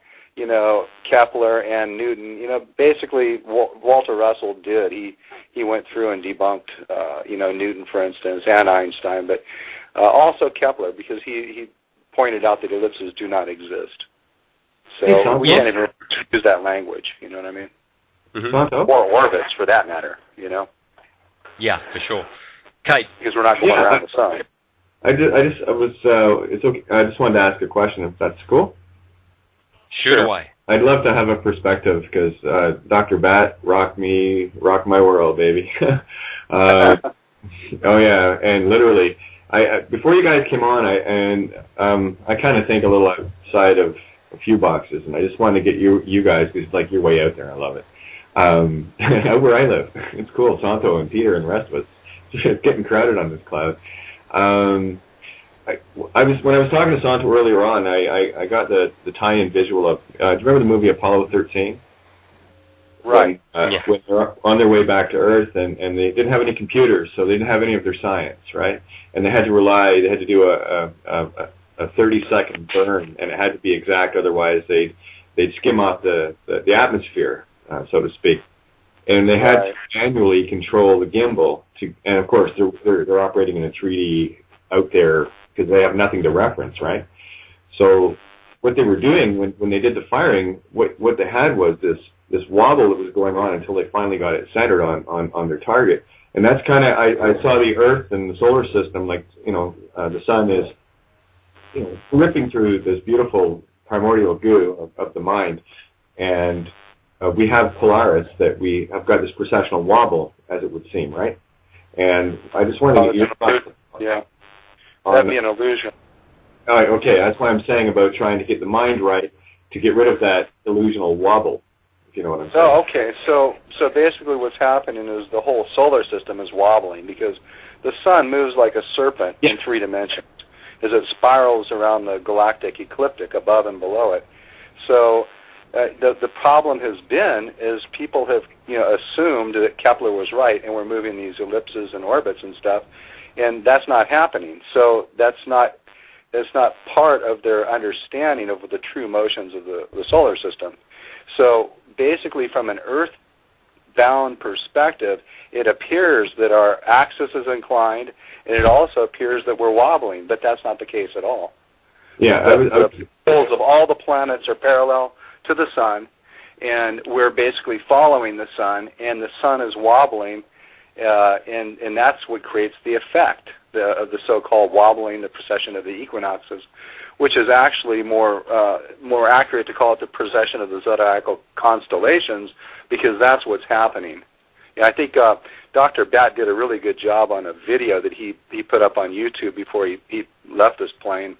Kepler and Newton. Basically Walter Russell did. He went through and debunked, Newton, for instance, and Einstein, but also Kepler, because he pointed out that ellipses do not exist. So we can't even use that language, you know what I mean? Mm-hmm. Or orbits, for that matter, Yeah, for sure. Kate? Because we're not going around the sun. It's okay. I just wanted to ask a question, if that's cool. Shoot away. I'd love to have a perspective, because Dr. Bat rock my world, baby. Oh yeah, and literally, before you guys came on, I kind of think a little outside of a few boxes, and I just wanted to get you guys, because like you're way out there. I love it. Where I live, it's cool. Santo and Peter and the rest of us, it's getting crowded on this cloud. When I was talking to Santo earlier on, I got the tie-in visual of. Do you remember the movie Apollo 13? Right. When they're on their way back to Earth, and they didn't have any computers, so they didn't have any of their science, right? And they had to do a 30-second burn, and it had to be exact, otherwise they'd skim off the atmosphere, so to speak. And they had to manually control the gimbal and of course they're operating in a 3D out there, because they have nothing to reference, right? So what they were doing when they did the firing, what they had was this wobble that was going on until they finally got it centered on their target. And that's kind of, I saw the Earth and the solar system, like, the sun is, ripping through this beautiful primordial goo of the mind. And we have Polaris, that we have got this precessional wobble, as it would seem, right? And I just wanted to get your thoughts. Yeah. That'd be an illusion. Okay, that's why I'm saying about trying to get the mind right to get rid of that illusional wobble, if you know what I'm saying. Oh, okay. So basically what's happening is the whole solar system is wobbling, because the sun moves like a serpent in 3 dimensions as it spirals around the galactic ecliptic above and below it. So the problem has been is people have assumed that Kepler was right and we're moving these ellipses and orbits and stuff, and that's not happening. So that's not part of their understanding of the true motions of the solar system. So basically, from an Earth-bound perspective, it appears that our axis is inclined, and it also appears that we're wobbling, but that's not the case at all. Yeah, the poles of all the planets are parallel to the sun, and we're basically following the sun, and the sun is wobbling, and that's what creates the effect of the so-called wobbling, the precession of the equinoxes, which is actually more accurate to call it the precession of the zodiacal constellations, because that's what's happening. Yeah, I think Dr. Batt did a really good job on a video that he put up on YouTube before he left this plane,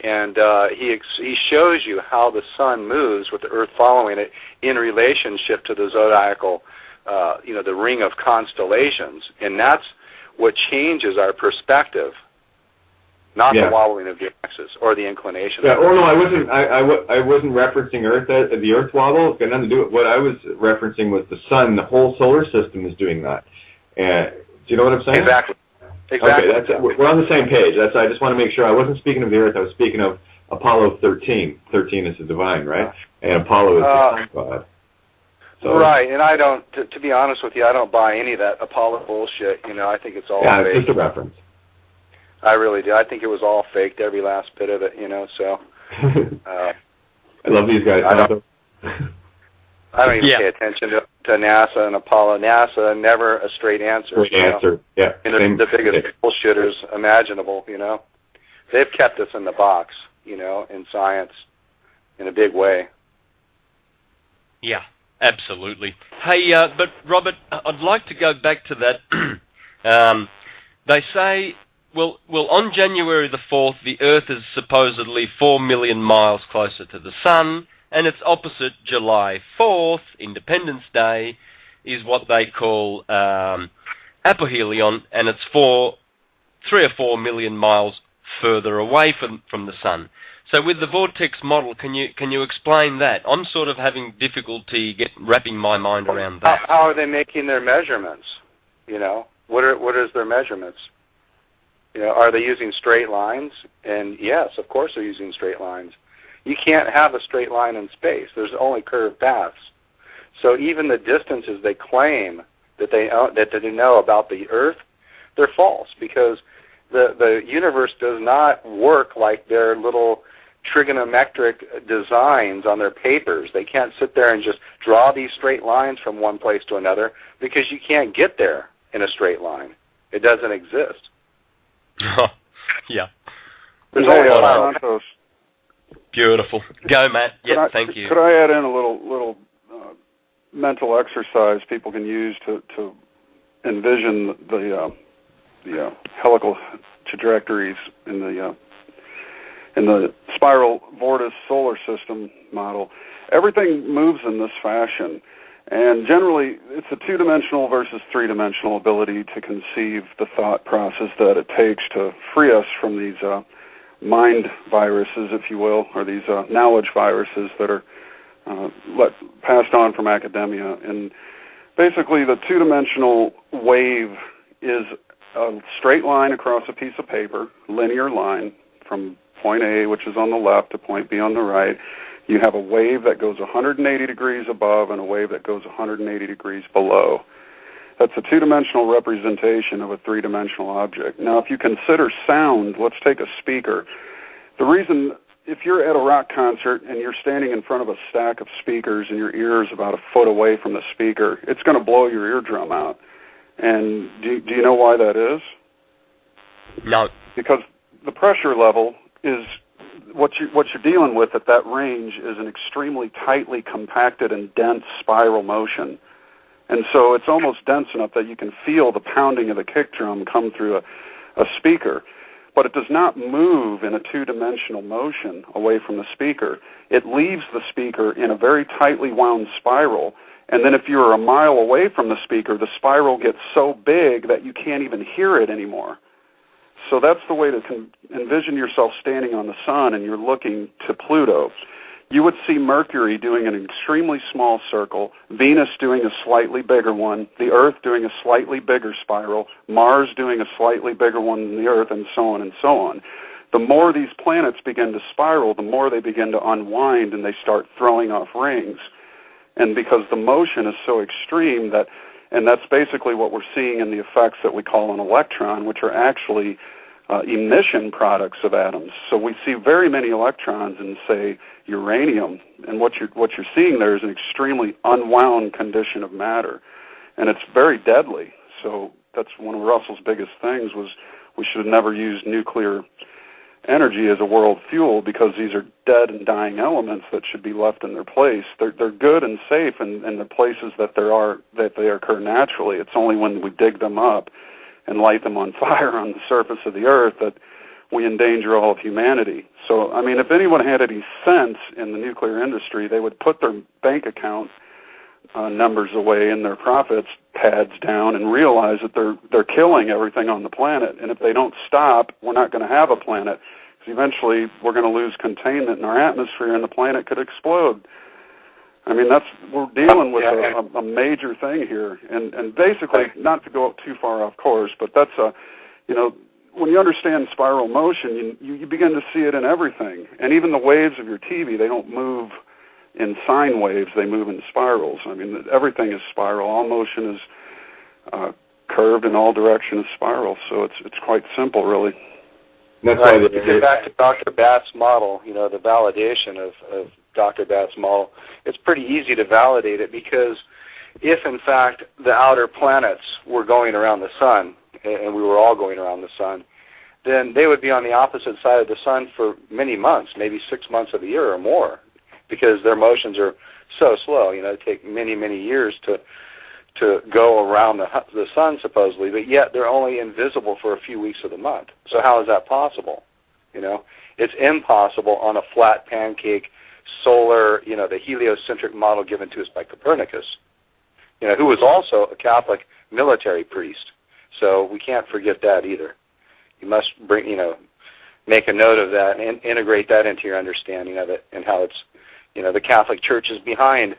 and he shows you how the sun moves with the Earth following it in relationship to the zodiacal, the ring of constellations, and that's what changes our perspective, not the wobbling of the axis or the inclination. Yeah. Oh no, I wasn't referencing the Earth wobble. It's got nothing to do with what I was referencing was the sun. The whole solar system is doing that. Do you know what I'm saying? Exactly. Okay, we're on the same page. I just want to make sure I wasn't speaking of the Earth. I was speaking of Apollo 13. 13 is the divine, right? And Apollo is the sun god. So, right, and I don't. To be honest with you, I don't buy any of that Apollo bullshit. I think it's all fake. It's just a reference. I really do. I think it was all faked, every last bit of it. So. I love these guys. I don't even pay attention to NASA and Apollo. NASA, never a straight answer. Straight answer, yeah. And the biggest bullshitters imaginable, They've kept us in the box, in science in a big way. Yeah, absolutely. Hey, but Robert, I'd like to go back to that. They say, well, on January the 4th, the Earth is supposedly 4 million miles closer to the Sun, and its opposite, July 4th, Independence Day, is what they call apohelion, and it's 3 or 4 million miles further away from the Sun. So with the vortex model, can you explain that? I'm sort of having difficulty wrapping my mind around that. How are they making their measurements? What is their measurements? Are they using straight lines? And yes, of course they're using straight lines. You can't have a straight line in space. There's only curved paths. So even the distances they claim that they know about the Earth, they're false, because the universe does not work like their little trigonometric designs on their papers. They can't sit there and just draw these straight lines from one place to another, because you can't get there in a straight line. It doesn't exist. Yeah. There's only Santos. Beautiful. Go, Matt. Yeah, thank you. Could I add in a little mental exercise people can use to envision the helical trajectories in the spiral vortice solar system model? Everything moves in this fashion, and generally it's a two-dimensional versus three-dimensional ability to conceive the thought process that it takes to free us from these mind viruses, if you will, or these knowledge viruses that are passed on from academia. And basically the two-dimensional wave is a straight line across a piece of paper, linear line from point A, which is on the left, to point B on the right. You have a wave that goes 180 degrees above and a wave that goes 180 degrees below. That's a two-dimensional representation of a three-dimensional object. Now, if you consider sound, let's take a speaker. The reason, if you're at a rock concert and you're standing in front of a stack of speakers and your ear is about a foot away from the speaker, it's going to blow your eardrum out. And do you know why that is? No. Because the pressure level is what you're dealing with at that range is an extremely tightly compacted and dense spiral motion. And so it's almost dense enough that you can feel the pounding of the kick drum come through a speaker. But it does not move in a two-dimensional motion away from the speaker. It leaves the speaker in a very tightly wound spiral. And then if you're a mile away from the speaker, the spiral gets so big that you can't even hear it anymore. So that's the way to envision yourself standing on the sun and you're looking to Pluto. You would see Mercury doing an extremely small circle, Venus doing a slightly bigger one, the Earth doing a slightly bigger spiral, Mars doing a slightly bigger one than the Earth, and so on and so on. The more these planets begin to spiral, the more they begin to unwind and they start throwing off rings. And because the motion is so extreme and that's basically what we're seeing in the effects that we call an electron, which are actually emission products of atoms. So we see very many electrons in, say, uranium, and what you're seeing there is an extremely unwound condition of matter, and it's very deadly. So that's one of Russell's biggest things, was we should have never used nuclear energy as a world fuel, because these are dead and dying elements that should be left in their place. They're good and safe in the places that they occur naturally. It's only when we dig them up and light them on fire on the surface of the earth that we endanger all of humanity. So, I mean, if anyone had any sense in the nuclear industry, they would put their bank account numbers away and their profits pads down and realize that they're killing everything on the planet. And if they don't stop, we're not going to have a planet, because eventually we're going to lose containment in our atmosphere and the planet could explode. I mean, we're dealing with a major thing here, and basically, not to go too far off course, but that's when you understand spiral motion, you begin to see it in everything, and even the waves of your TV, they don't move in sine waves; they move in spirals. I mean, everything is spiral. All motion is curved, and all direction is spiral. So it's quite simple, really. That's right. To get back to Dr. Batt's model, the validation of Dr. Batt's model, it's pretty easy to validate it, because if, in fact, the outer planets were going around the sun, and we were all going around the sun, then they would be on the opposite side of the sun for many months, maybe 6 months of the year or more, because their motions are so slow. It take many, many years to go around the sun, supposedly, but yet they're only invisible for a few weeks of the month. So how is that possible? It's impossible on a flat pancake solar, the heliocentric model given to us by Copernicus, who was also a Catholic military priest. So we can't forget that either. You must make a note of that and integrate that into your understanding of it, and how it's, the Catholic Church is behind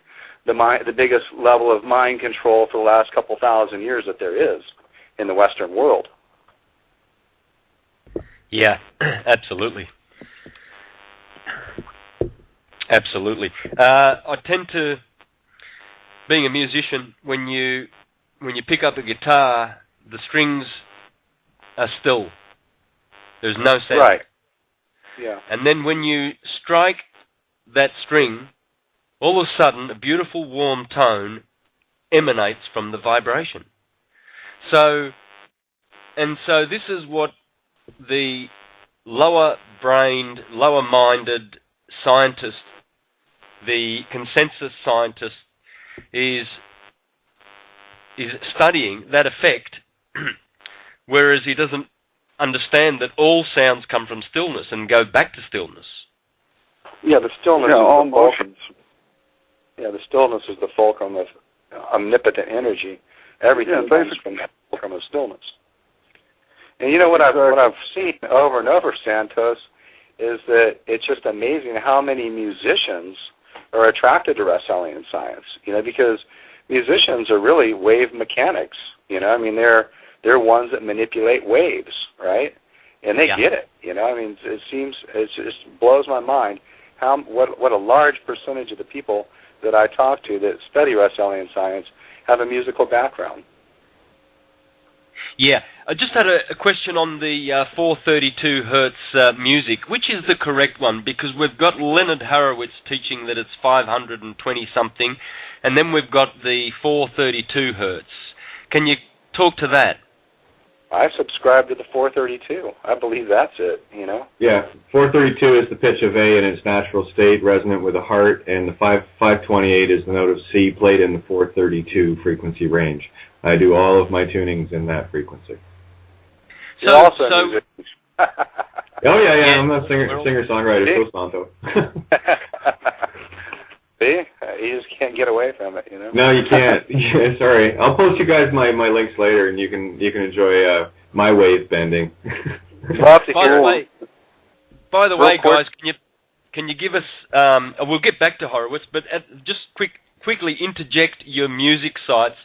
the biggest level of mind control for the last couple thousand years that there is in the Western world. Yeah, absolutely. Absolutely. I tend to, being a musician, when you pick up a guitar, the strings are still. There's no sound. Right. Yeah. And then when you strike that string, all of a sudden a beautiful warm tone emanates from the vibration. So this is what the lower-brained, lower-minded scientist, the consensus scientist, is studying that effect, whereas he doesn't understand that all sounds come from stillness and go back to stillness. Yeah, the stillness is all the motions. Yeah, the stillness is the fulcrum of omnipotent energy. Everything comes from that fulcrum of stillness. And what I've seen over and over, Santos, is that it's just amazing how many musicians are attracted to Russellian science. Because musicians are really wave mechanics. They're ones that manipulate waves, right? And they get it. It just blows my mind what a large percentage of the people that I talk to that study Russellian science have a musical background. Yeah, I just had a question on the 432 hertz music. Which is the correct one? Because we've got Leonard Horowitz teaching that it's 520 something, and then we've got the 432 hertz. Can you talk to that? I subscribe to the 432. I believe that's it, Yeah, 432 is the pitch of A in its natural state, resonant with the heart, and the 528 is the note of C played in the 432 frequency range. I do all of my tunings in that frequency. You're also a musician. Oh, yeah, I'm a singer-songwriter, so Santo. See? You just can't get away from it, No, you can't. Sorry. I'll post you guys my links later, and you can enjoy my wave bending. Love to hear. By the way, guys, can you give us? We'll get back to Horowitz, but just quickly interject your music sites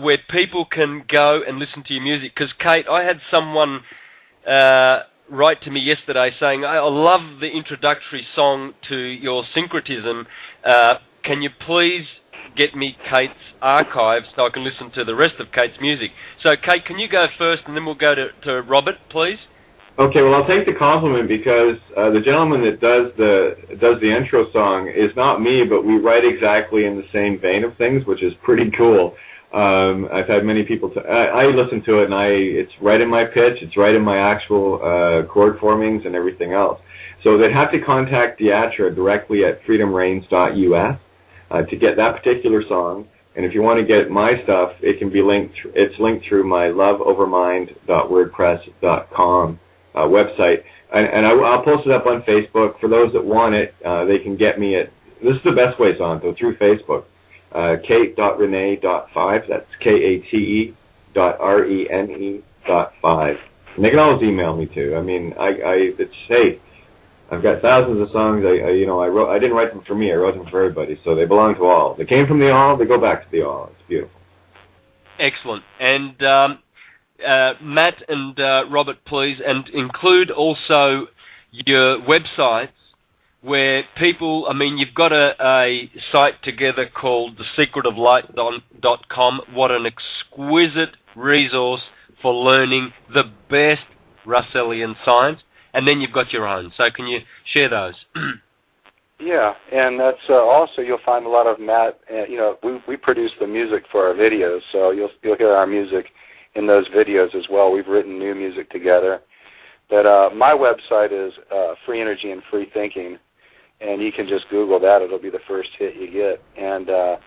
where people can go and listen to your music. Because Kate, I had someone write to me yesterday saying, I love the introductory song to your Syncretism. Can you please get me Kate's archives so I can listen to the rest of Kate's music? So, Kate, can you go first, and then we'll go to Robert, please? Okay, well, I'll take the compliment because the gentleman that does the intro song is not me, but we write exactly in the same vein of things, which is pretty cool. I've had many people. I listen to it, and it's right in my pitch. It's right in my actual chord formings and everything else. So they'd have to contact Diatra directly at freedomreigns.us to get that particular song. And if you want to get my stuff, it can be linked. It's linked through my loveovermind.wordpress.com website, and I'll post it up on Facebook. For those that want it, they can get me at. This is the best way, Santo, through Facebook. Kate.Rene.5. That's KATE.RENE.5. And they can always email me too. I mean, I've got thousands of songs. I didn't write them for me. I wrote them for everybody. So they belong to all. They came from the all. They go back to the all. It's beautiful. Excellent. And Matt and Robert, please, and include also your websites where people, I mean, you've got a site together called thesecretoflight.com. What an exquisite resource for learning the best Russellian science. And then you've got your own. So can you share those? Yeah, and that's also you'll find a lot of Matt. We produce the music for our videos, so you'll hear our music in those videos as well. We've written new music together. But my website is Free Energy and Free Thinking, and you can just Google that. It'll be the first hit you get. And to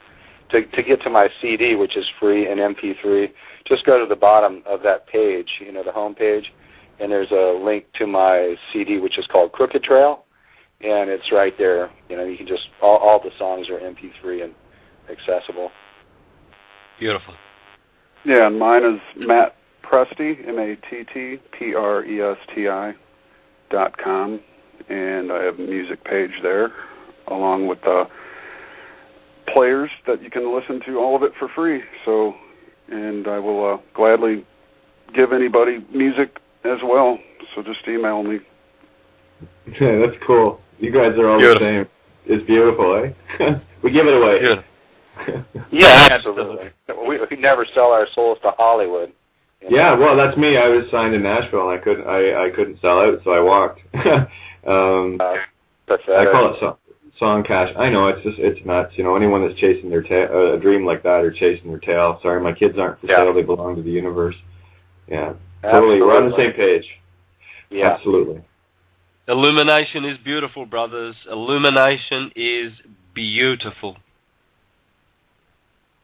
get to my CD, which is free in MP3, just go to the bottom of that page, the home page, and there's a link to my CD, which is called Crooked Trail, and it's right there. You can just, all the songs are MP3 and accessible. Beautiful. Yeah, and mine is Matt Presti, MattPresti.com, and I have a music page there, along with players that you can listen to all of it for free. So, and I will gladly give anybody music as well. So just email me. Yeah, that's cool. You guys are all beautiful. The same. It's beautiful, eh? We give it away. Yeah, absolutely. We never sell our souls to Hollywood. Yeah, well, that's me. I was signed in Nashville, and I couldn't sell out, so I walked. I call it song cash. I know it's nuts. Anyone that's chasing their tail, a dream like that, or chasing their tail. Sorry, my kids aren't for sale. They belong to the universe. Yeah, totally. We're on the same page. Yeah, absolutely. Illumination is beautiful, brothers. Illumination is beautiful.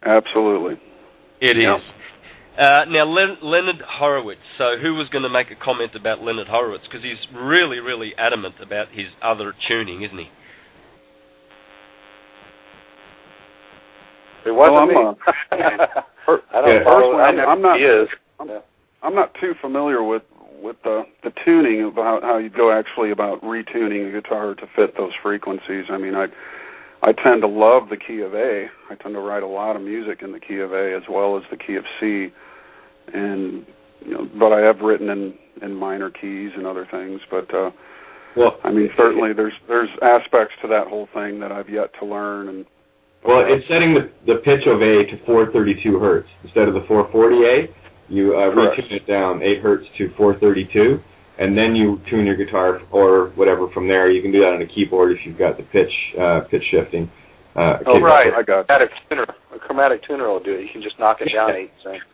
Absolutely. It is. Now, Leonard Horowitz. So who was going to make a comment about Leonard Horowitz? Because he's really, really adamant about his other tuning, isn't he? It wasn't me. I'm not too familiar with the tuning about how you go actually about retuning a guitar to fit those frequencies. I mean, I tend to love the key of A. I tend to write a lot of music in the key of A as well as the key of C, and but I have written in minor keys and other things. But I mean, certainly there's aspects to that whole thing that I've yet to learn. And it's setting the pitch of A to 432 hertz instead of the 440A. You retune it down 8 hertz to 432. And then you tune your guitar or whatever from there. You can do that on a keyboard if you've got the pitch shifting. Right. I got a chromatic tuner will do it. You can just knock it down 8 cents.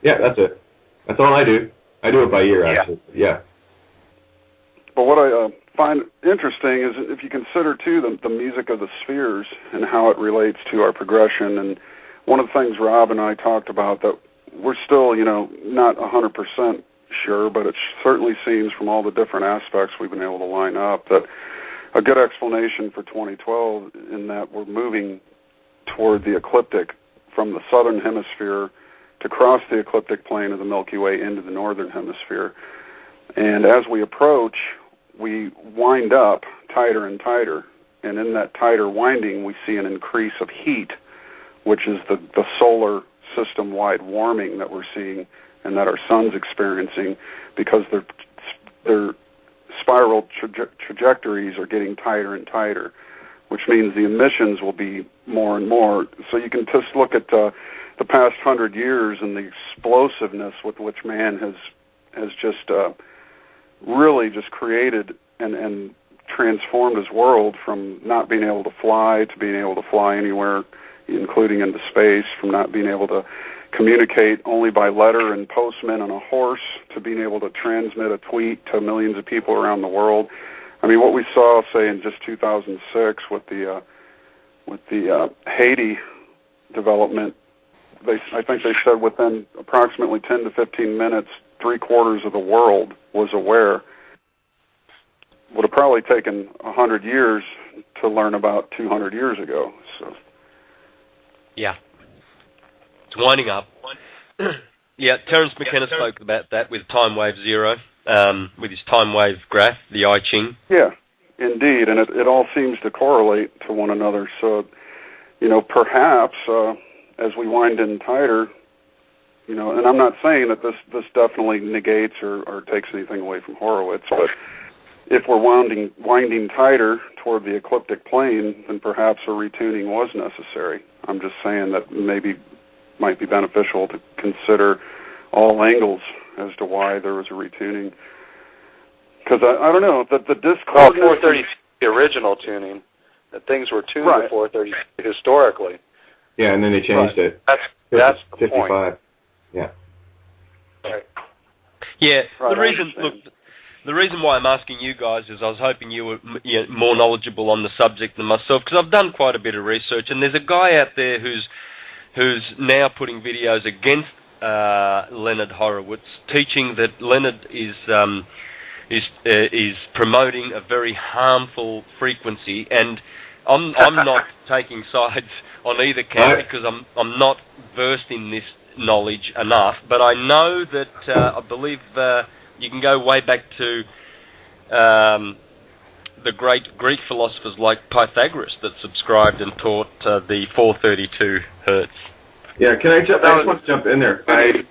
Yeah, that's it. That's all I do. I do it by ear, actually. Yeah. But what I find interesting is if you consider, too, the music of the spheres and how it relates to our progression. And one of the things Rob and I talked about that we're still, not 100% sure, but it certainly seems from all the different aspects we've been able to line up that a good explanation for 2012 in that we're moving toward the ecliptic from the southern hemisphere to cross the ecliptic plane of the Milky Way into the northern hemisphere. And as we approach, we wind up tighter and tighter. And in that tighter winding, we see an increase of heat, which is the solar system-wide warming that we're seeing and that our sun's experiencing because their spiral trajectories are getting tighter and tighter, which means the emissions will be more and more. So you can just look at the past 100 years and the explosiveness with which man has just really just created and transformed his world from not being able to fly to being able to fly anywhere, including into space, from not being able to communicate only by letter and postman on a horse to being able to transmit a tweet to millions of people around the world. I mean, what we saw, say, in just 2006 with the Haiti development, I think they said within approximately 10 to 15 minutes, 3/4 of the world was aware. Would have probably taken 100 years to learn about 200 years ago. So. Yeah. It's winding up. Yeah, Terence McKenna spoke about that with time wave zero, with his time wave graph, the I Ching. Yeah, indeed, and it all seems to correlate to one another. So, perhaps as we wind in tighter, and I'm not saying that this definitely negates or takes anything away from Horowitz, but if we're winding tighter toward the ecliptic plane, then perhaps a retuning was necessary. I'm just saying that maybe might be beneficial to consider all angles as to why there was a retuning. Because I don't know, the disc... Well, 430, the original tuning, that things were tuned to 430 historically. Yeah, and then they changed it. That's the 55. point. Yeah. Right. Yeah, the reason why I'm asking you guys is I was hoping you were more knowledgeable on the subject than myself, because I've done quite a bit of research, and there's a guy out there who's now putting videos against Leonard Horowitz, teaching that Leonard is promoting a very harmful frequency, and I'm not taking sides on either camp because I'm not versed in this knowledge enough, but I know that I believe you can go way back to the great Greek philosophers like Pythagoras that subscribed and taught the 432 hertz. Yeah, I just want to jump in there. I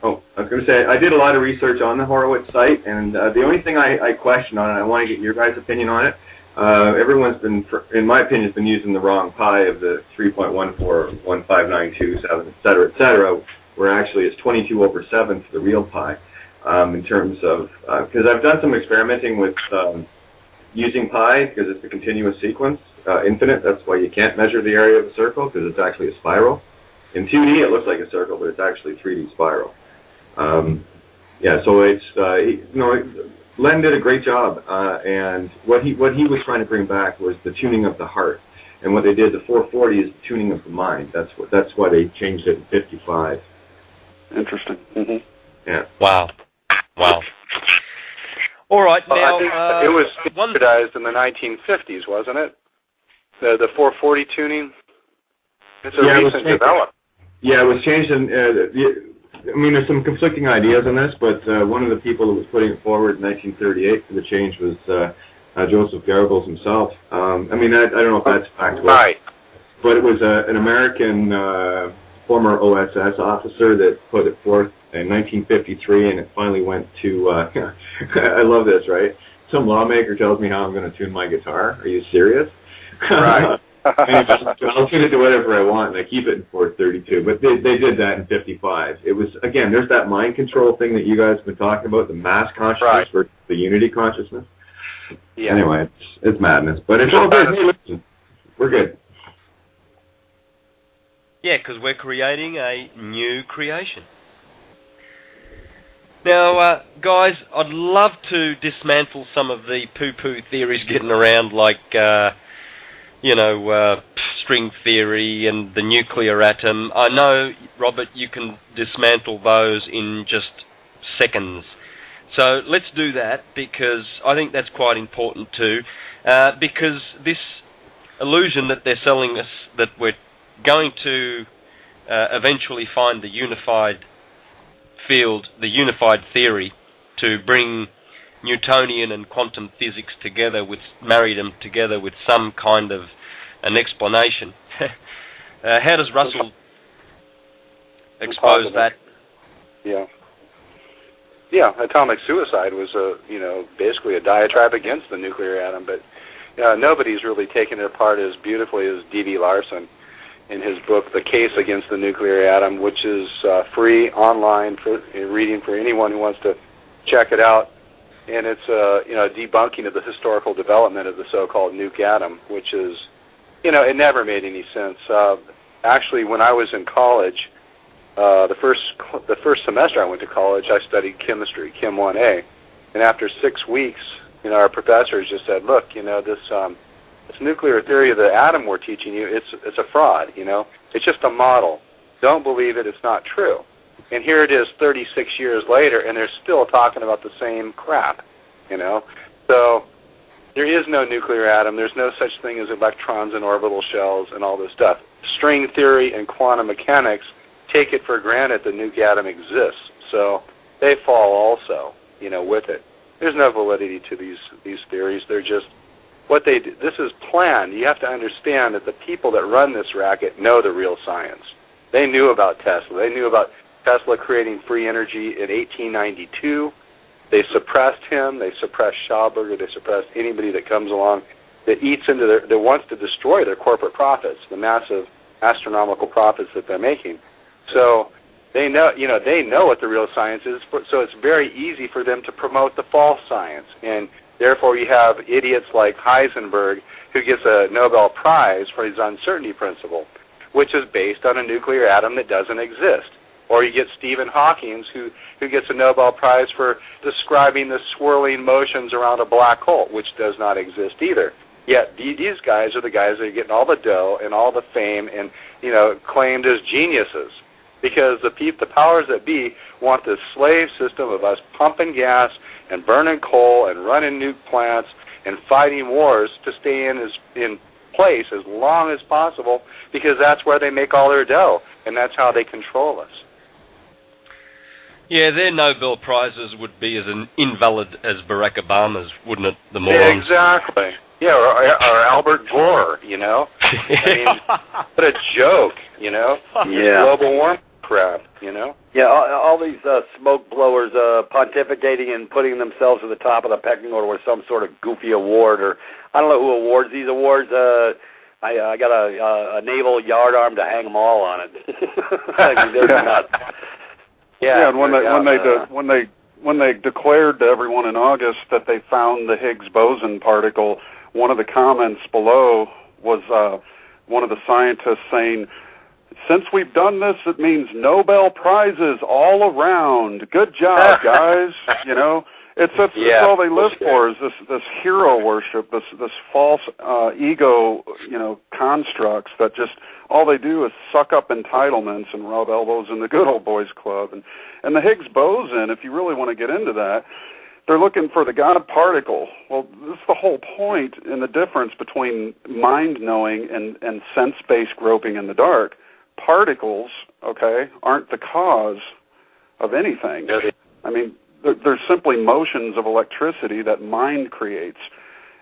was going to say, I did a lot of research on the Horowitz site, and the only thing I question on it, I want to get your guys' opinion on it. Everyone's been, in my opinion, has been using the wrong pi of the 3.14, 15927, et cetera, where actually it's 22/7 for the real pi. In terms of, because I've done some experimenting with using pi, because it's a continuous sequence, infinite. That's why you can't measure the area of a circle, because it's actually a spiral. In 2D, it looks like a circle, but it's actually a 3D spiral. So it's, Len did a great job, and what he was trying to bring back was the tuning of the heart. And what they did, the 440 is the tuning of the mind. That's why they changed it in 55. Interesting. Mm-hmm. Yeah. Wow. All right, now... I think it was standardized in the 1950s, wasn't it? The 440 tuning? It's a recent development. Yeah, it was changed in... there's some conflicting ideas on this, but one of the people who was putting it forward in 1938 for the change was Joseph Goebbels himself. I don't know if that's factual. Right. But it was an American former OSS officer that put it forth in 1953, and it finally went to... I love this, right? Some lawmaker tells me how I'm going to tune my guitar. Are you serious? Right. I'll tune it to whatever I want, and I keep it in 432. But they did that in 55. It was, again, there's that mind control thing that you guys have been talking about, the mass consciousness versus the unity consciousness. Yeah. Anyway, it's madness. But it's all good. Hey, listen, we're good. Yeah, because we're creating a new creation. Now, guys, I'd love to dismantle some of the poo-poo theories getting around, like... string theory and the nuclear atom. I know, Robert, you can dismantle those in just seconds. So let's do that, because I think that's quite important too, because this illusion that they're selling us, that we're going to eventually find the unified field, the unified theory, to bring Newtonian and quantum physics together, marry them together with some kind of an explanation. How does Russell expose that? Yeah, atomic suicide was basically a diatribe against the nuclear atom, but nobody's really taken it apart as beautifully as D.V. Larson in his book, The Case Against the Nuclear Atom, which is free online for reading for anyone who wants to check it out. and it's a debunking of the historical development of the so-called nuke atom, which is, it never made any sense. Actually, when I was in college, the first semester I went to college, I studied chemistry, Chem 1A, and after 6 weeks, our professors just said, look, this nuclear theory of the atom we're teaching you, it's a fraud, It's just a model. Don't believe it, it's not true. And here it is 36 years later, and they're still talking about the same crap, So there is no nuclear atom. There's no such thing as electrons in orbital shells and all this stuff. String theory and quantum mechanics take it for granted the nuke atom exists. So they fall also, with it. There's no validity to these theories. They're just what they do. This is planned. You have to understand that the people that run this racket know the real science. They knew about Tesla. They knew about Tesla creating free energy in 1892. They suppressed him. They suppressed Schauberger. They suppressed anybody that comes along that eats into that wants to destroy their corporate profits, the massive astronomical profits that they're making. So they know, they know what the real science is. So it's very easy for them to promote the false science, and therefore you have idiots like Heisenberg who gets a Nobel Prize for his uncertainty principle, which is based on a nuclear atom that doesn't exist. Or you get Stephen Hawking, who gets a Nobel Prize for describing the swirling motions around a black hole, which does not exist either. Yet these guys are the guys that are getting all the dough and all the fame and, claimed as geniuses. Because the powers that be want this slave system of us pumping gas and burning coal and running nuke plants and fighting wars to stay in place as long as possible, because that's where they make all their dough, and that's how they control us. Yeah, their Nobel Prizes would be as invalid as Barack Obama's, wouldn't it, the morons? Exactly. Yeah, or Albert Gore, I mean, what a joke, Yeah. Global warming crap, Yeah, all these smoke blowers pontificating and putting themselves at the top of the pecking order with some sort of goofy award, or I don't know who awards these awards. I got a naval yardarm to hang them all on it. I mean, they're nuts. Yeah, and when they declared to everyone in August that they found the Higgs boson particle, one of the comments below was one of the scientists saying, "Since we've done this, it means Nobel Prizes all around. Good job, guys." It's all they live for is this hero worship, this false ego, constructs that just all they do is suck up entitlements and rub elbows in the good old boys club. And the Higgs boson, if you really want to get into that, they're looking for the God particle. Well, this is the whole point in the difference between mind-knowing and sense-based groping in the dark. Particles, aren't the cause of anything. I mean, they're simply motions of electricity that mind creates.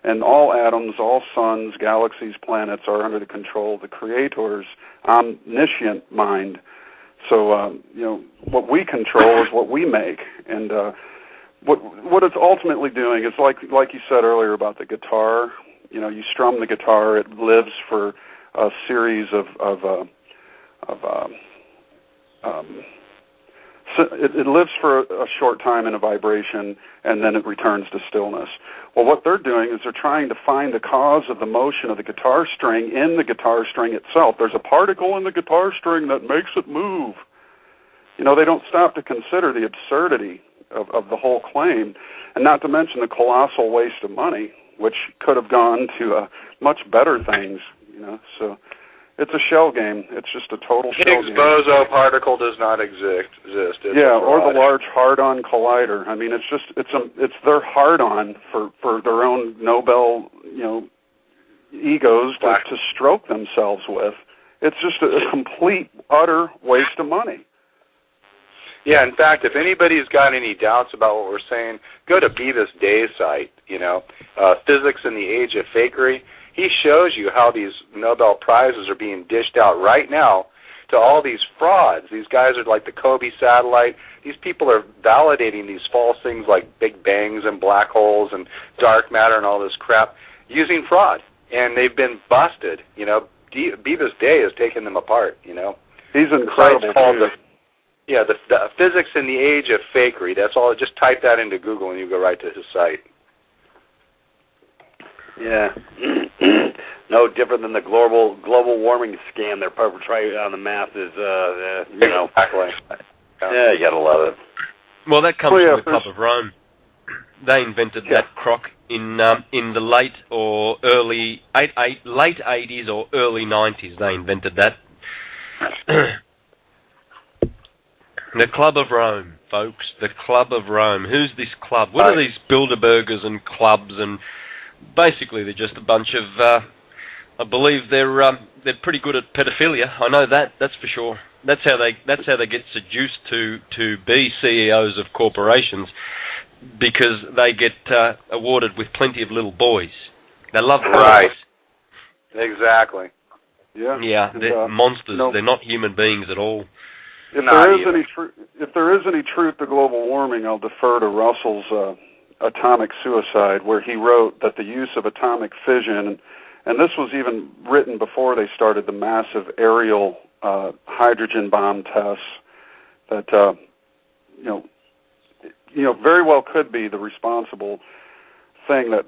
And all atoms, all suns, galaxies, planets are under the control of the Creator's omniscient mind. So, what we control is what we make. And what it's ultimately doing is like you said earlier about the guitar. You strum the guitar, it lives for a series it lives for a short time in a vibration, and then it returns to stillness. Well, what they're doing is they're trying to find the cause of the motion of the guitar string in the guitar string itself. There's a particle in the guitar string that makes it move. They don't stop to consider the absurdity of the whole claim, and not to mention the colossal waste of money, which could have gone to much better things, So it's a shell game. It's just a total shell game. Higgs boson particle does not exist. It's or the Large Hadron Collider. I mean, it's their hard-on for their own Nobel, egos to stroke themselves with. It's just a complete, utter waste of money. Yeah, in fact, if anybody's got any doubts about what we're saying, go to Beavis Day's site, Physics in the Age of Fakery. He shows you how these Nobel Prizes are being dished out right now to all these frauds. These guys are like the Kobe satellite. These people are validating these false things like Big Bangs and black holes and dark matter and all this crap using fraud. And they've been busted. Beavis Day has taken them apart, He's incredible, too. Yeah, the physics in the age of fakery. That's all. Just type that into Google and you go right to his site. Yeah. No different than the global warming scam they're perpetrating on the masses. Exactly. Yeah, you gotta love it. Well, that comes from the Club of Rome. They invented that crock in the late 80s or early 90s. They invented that. The Club of Rome, folks. The Club of Rome. Who's this club? What are these Bilderbergers and clubs? And basically, they're just a bunch of. I believe they're pretty good at pedophilia. I know that. That's for sure. That's how they get seduced to be CEOs of corporations, because they get awarded with plenty of little boys. They love boys. Right. Exactly. Yeah. Yeah, they're monsters. They're not human beings at all. If there is any truth to global warming, I'll defer to Russell's Atomic Suicide, where he wrote that the use of atomic fission, and this was even written before they started the massive aerial hydrogen bomb tests, that very well could be the responsible thing that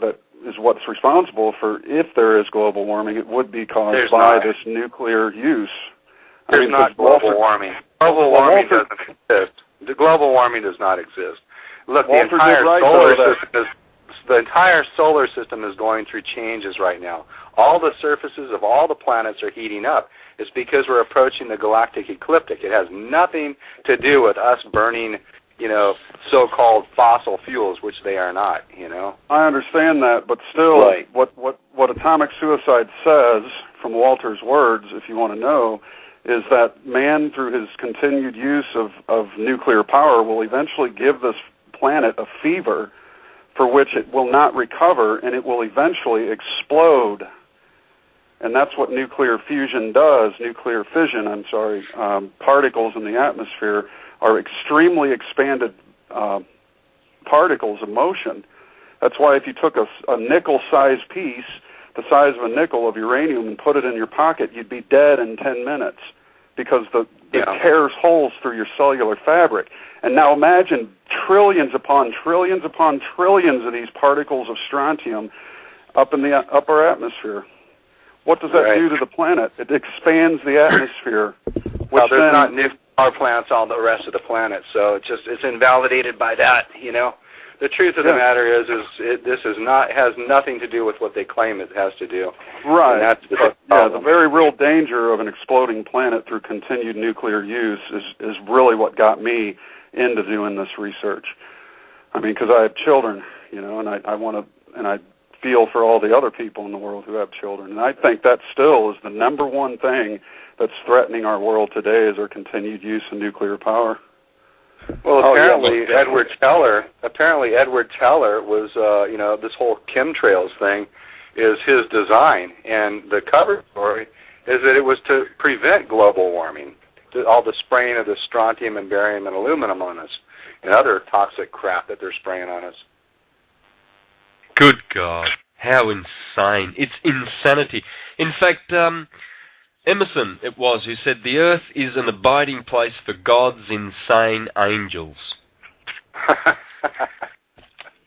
is what's responsible for, if there is global warming, it would be caused by this nuclear use. There's not global warming. Global warming doesn't exist. The global warming does not exist. Look, the entire solar system is going through changes right now. All the surfaces of all the planets are heating up. It's because we're approaching the galactic ecliptic. It has nothing to do with us burning, so-called fossil fuels, which they are not, I understand that, but still, what Atomic Suicide says, from Walter's words, if you want to know, is that man, through his continued use of nuclear power, will eventually give this planet a fever for which it will not recover, and it will eventually explode. And that's what nuclear fission, particles in the atmosphere are extremely expanded particles of motion. That's why if you took a nickel-sized piece, the size of a nickel of uranium, and put it in your pocket, you'd be dead in 10 minutes, because it tears holes through your cellular fabric. And now imagine trillions upon trillions upon trillions of these particles of strontium up in the upper atmosphere. What does that do to the planet? It expands the atmosphere. Well, there's not nuclear power plants on the rest of the planet, so it's invalidated by that, The truth of the matter is this has nothing to do with what they claim it has to do. Right. And that's the very real danger of an exploding planet through continued nuclear use is really what got me into doing this research. I mean, because I have children, and I want to, and I feel for all the other people in the world who have children. And I think that still is the number one thing that's threatening our world today, is our continued use of nuclear power. Well, apparently Edward Teller was, this whole chemtrails thing is his design, and the cover story is that it was to prevent global warming, all the spraying of the strontium and barium and aluminum on us, and other toxic crap that they're spraying on us. Good God, how insane. It's insanity. In fact, Emerson, it was, who said, the earth is an abiding place for God's insane angels.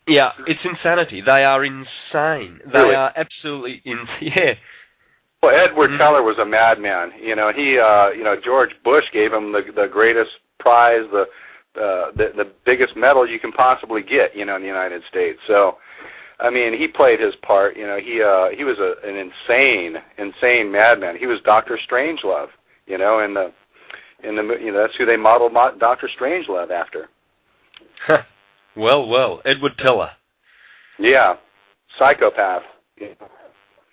Yeah, it's insanity. They are insane. They are absolutely insane. Well, Edward Teller was a madman. George Bush gave him the greatest prize, the biggest medal you can possibly get, in the United States. So, I mean, he played his part. He was an insane madman. He was Dr. Strangelove. That's who they modeled Dr. Strangelove after. Well, Edward Teller. Yeah, psychopath. Yeah.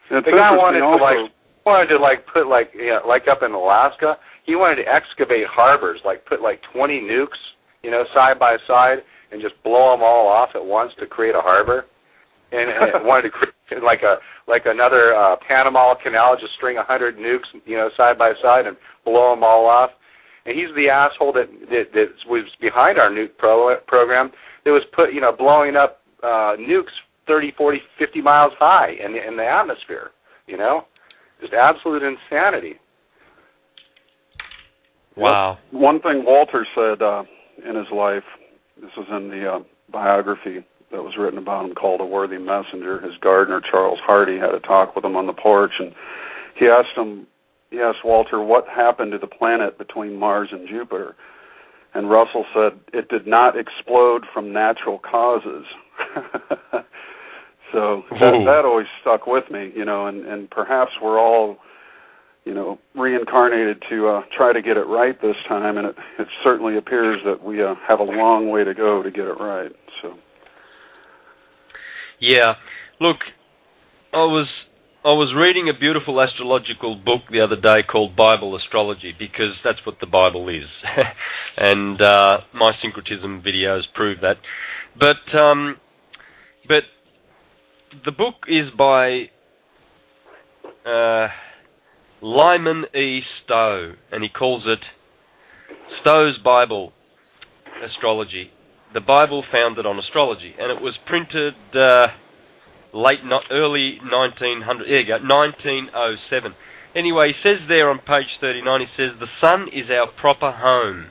The guy wanted to put up in Alaska, he wanted to excavate harbors, put 20 nukes, side by side, and just blow them all off at once to create a harbor. And wanted to create like another Panama Canal, just string 100 nukes, side by side and blow them all off. And he's the asshole that was behind our nuke program. That was blowing up nukes 30, 40, 50 miles high in the atmosphere. Just absolute insanity. Wow. Yep. One thing Walter said in his life, this was in the biography that was written about him called A Worthy Messenger. His gardener, Charles Hardy, had a talk with him on the porch, and he asked Walter what happened to the planet between Mars and Jupiter. And Russell said, it did not explode from natural causes. So that always stuck with me, and perhaps we're all, reincarnated to try to get it right this time, and it certainly appears that we have a long way to go to get it right. So. Yeah. Look, I was reading a beautiful astrological book the other day called Bible Astrology, because that's what the Bible is. And my syncretism videos prove that. But the book is by Lyman E. Stowe, and he calls it Stowe's Bible Astrology, the Bible founded on astrology, and it was printed early 1900. There you go, 1907. Anyway, he says there on page 39, he says, the sun is our proper home,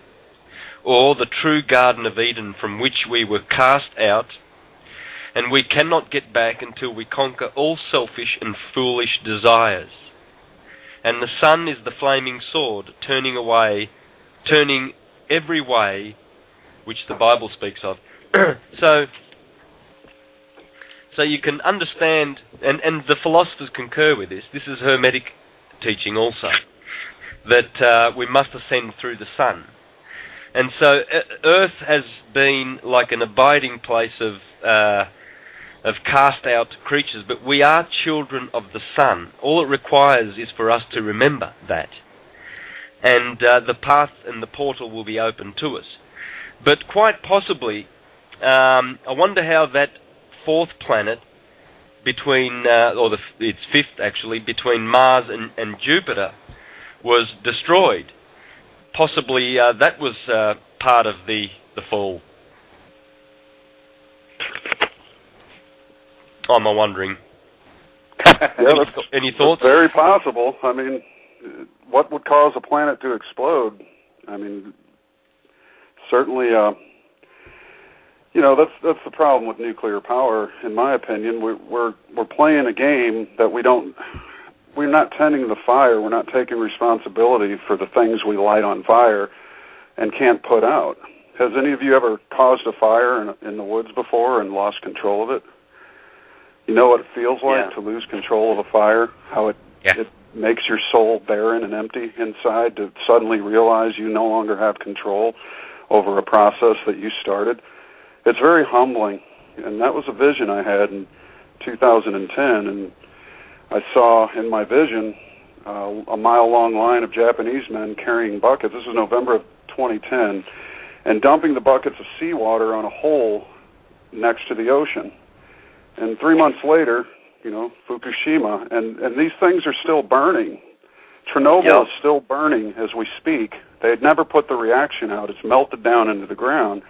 or the true Garden of Eden from which we were cast out, and we cannot get back until we conquer all selfish and foolish desires. And the sun is the flaming sword, turning every way, which the Bible speaks of. So you can understand, and the philosophers concur with this. This is Hermetic teaching also, that we must ascend through the sun. And so Earth has been like an abiding place of cast-out creatures, but we are children of the sun. All it requires is for us to remember that. And the path and the portal will be open to us. But quite possibly, I wonder how that fourth planet between, it's fifth actually, between Mars and Jupiter was destroyed. Possibly that was part of the fall. I'm wondering. Any thoughts? Very possible. I mean, what would cause a planet to explode? I mean, certainly, that's the problem with nuclear power. In my opinion, we're playing a game that we're not tending the fire. We're not taking responsibility for the things we light on fire and can't put out. Has any of you ever caused a fire in the woods before and lost control of it? You know what it feels like to lose control of a fire? How it makes your soul barren and empty inside, to suddenly realize you no longer have control over a process that you started. It's very humbling, and that was a vision I had in 2010, and I saw in my vision a mile-long line of Japanese men carrying buckets. This was November of 2010, and dumping the buckets of seawater on a hole next to the ocean. And 3 months later, Fukushima, and these things are still burning. Chernobyl is still burning as we speak. They had never put the reaction out. It's melted down into the ground.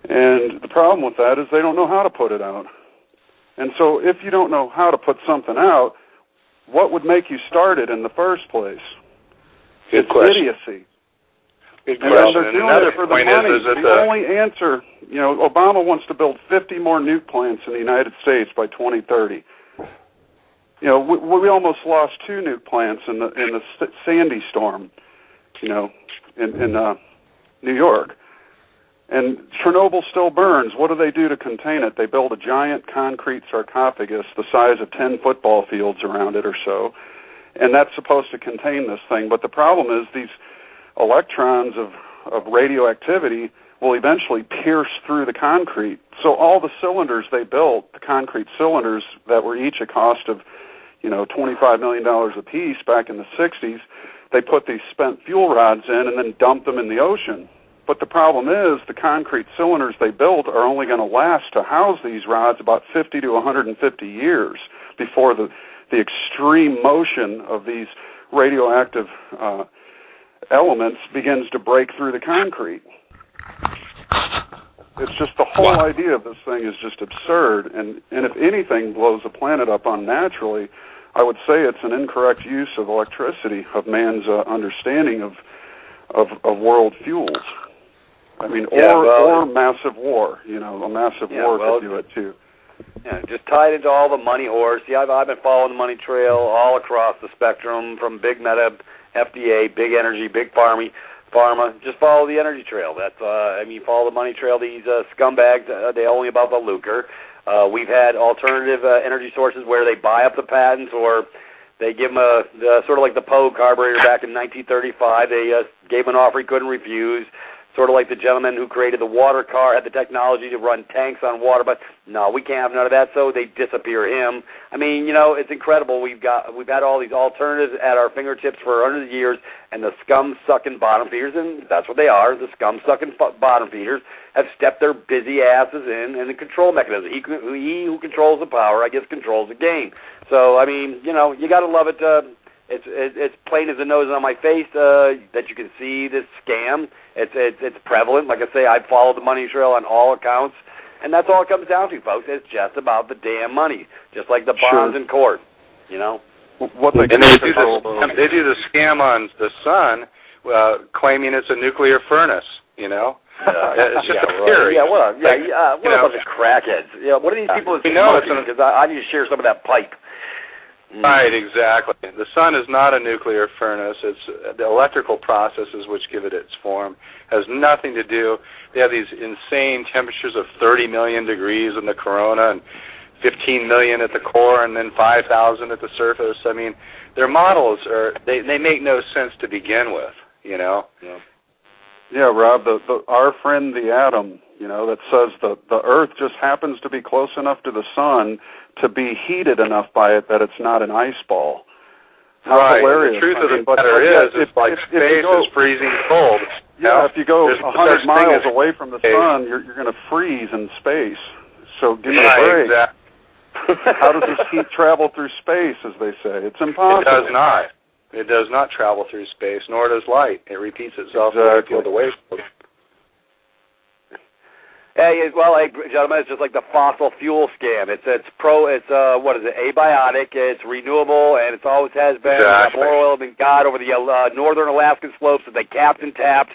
And the problem with that is they don't know how to put it out. And so if you don't know how to put something out, what would make you start it in the first place? Good question. Idiocy. Good and question. they're doing it for the money. The only answer, Obama wants to build 50 more nuke plants in the United States by 2030. We almost lost 2 nuke plants in the Sandy storm, in New York. And Chernobyl still burns. What do they do to contain it? They build a giant concrete sarcophagus the size of 10 football fields around it or so, and that's supposed to contain this thing. But the problem is these electrons of radioactivity will eventually pierce through the concrete. So all the cylinders they built, the concrete cylinders that were each a cost of, $25 million a piece back in the 60s, they put these spent fuel rods in and then dumped them in the ocean. But the problem is the concrete cylinders they built are only going to last to house these rods about 50 to 150 years before the extreme motion of these radioactive elements begins to break through the concrete. It's just the whole idea of this thing is just absurd. And if anything blows the planet up unnaturally, I would say it's an incorrect use of electricity, of man's understanding of of world fuels. I mean, or massive war. A massive war could do it too. Yeah, just tied into all the money horse. See, I've been following the money trail all across the spectrum, from big meta, FDA, big energy, big pharma. Just follow the energy trail. That's follow the money trail. These scumbags, they're only about the lucre. We've had alternative energy sources where they buy up the patents, or they give them sort of like the Poe carburetor back in 1935. They gave him an offer he couldn't refuse. Sort of like the gentleman who created the water car, had the technology to run tanks on water, but no, we can't have none of that, so they disappear him. I mean, it's incredible. We've had all these alternatives at our fingertips for hundreds of years, and the scum-sucking bottom feeders, and that's what they are, the scum-sucking bottom feeders, have stepped their busy asses in, and the control mechanism. He who controls the power, I guess, controls the game. So, I mean, you got to love it. It's plain as the nose on my face that you can see this scam. It's prevalent. Like I say, I've followed the money trail on all accounts, and that's all it comes down to, folks. It's just about the damn money, just like the bonds in court. What they do the scam on the sun, claiming it's a nuclear furnace. It's just a theory. Yeah, what a bunch of crackheads. Yeah, what are these people smoking? Because I need to share some of that pipe. Right, exactly. The sun is not a nuclear furnace. It's the electrical processes which give it its form. It has nothing to do. They have these insane temperatures of 30 million degrees in the corona and 15 million at the core and then 5,000 at the surface. I mean, their models they make no sense to begin with, Yeah, Rob, our friend the atom, that says the Earth just happens to be close enough to the sun to be heated enough by it that it's not an ice ball. How hilarious. The truth of the matter is, it's like space is freezing cold. Yeah, if you go 100 miles away from the sun, you're going to freeze in space. So give me a break. Exactly. How does this heat travel through space, as they say? It's impossible. It does not. It does not travel through space, nor does light. It repeats itself in the field away from it. Hey, gentlemen, it's just like the fossil fuel scam. It's what is it? Abiotic. It's renewable, and it always has been. Exactly. More oil than God over the northern Alaskan slopes that they tapped and capped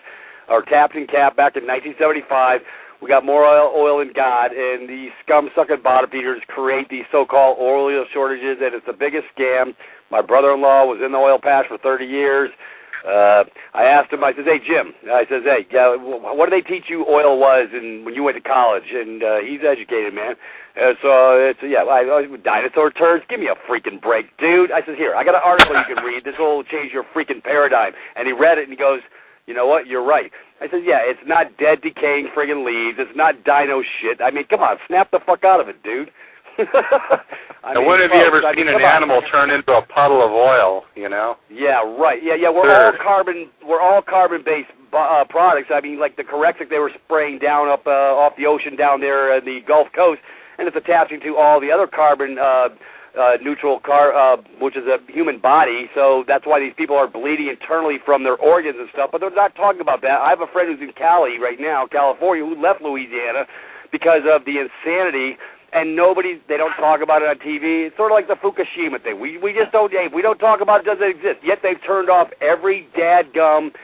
back in 1975. We got more oil than God, and the scum-sucking bottom feeders create these so-called oil shortages, and it's the biggest scam. My brother-in-law was in the oil patch for 30 years. I asked him, I says, hey, Jim, what did they teach you oil was when you went to college? And he's educated, man. Dinosaur turds, give me a freaking break, dude. I says, here, I got an article you can read. This will change your freaking paradigm. And he read it, and he goes, you know what, you're right. I says, yeah, it's not dead, decaying friggin' leaves. It's not dino shit. I mean, come on, snap the fuck out of it, dude. When have you ever seen an animal turn into a puddle of oil? Yeah, right. Yeah. We're all carbon-based products. I mean, like the Corexit they were spraying down up off the ocean down there in the Gulf Coast, and it's attaching to all the other carbon neutral which is a human body. So that's why these people are bleeding internally from their organs and stuff. But they're not talking about that. I have a friend who's in Cali right now, California, who left Louisiana because of the insanity. And they don't talk about it on TV. It's sort of like the Fukushima thing. We just don't, if we don't talk about it, it doesn't exist. Yet they've turned off every dadgum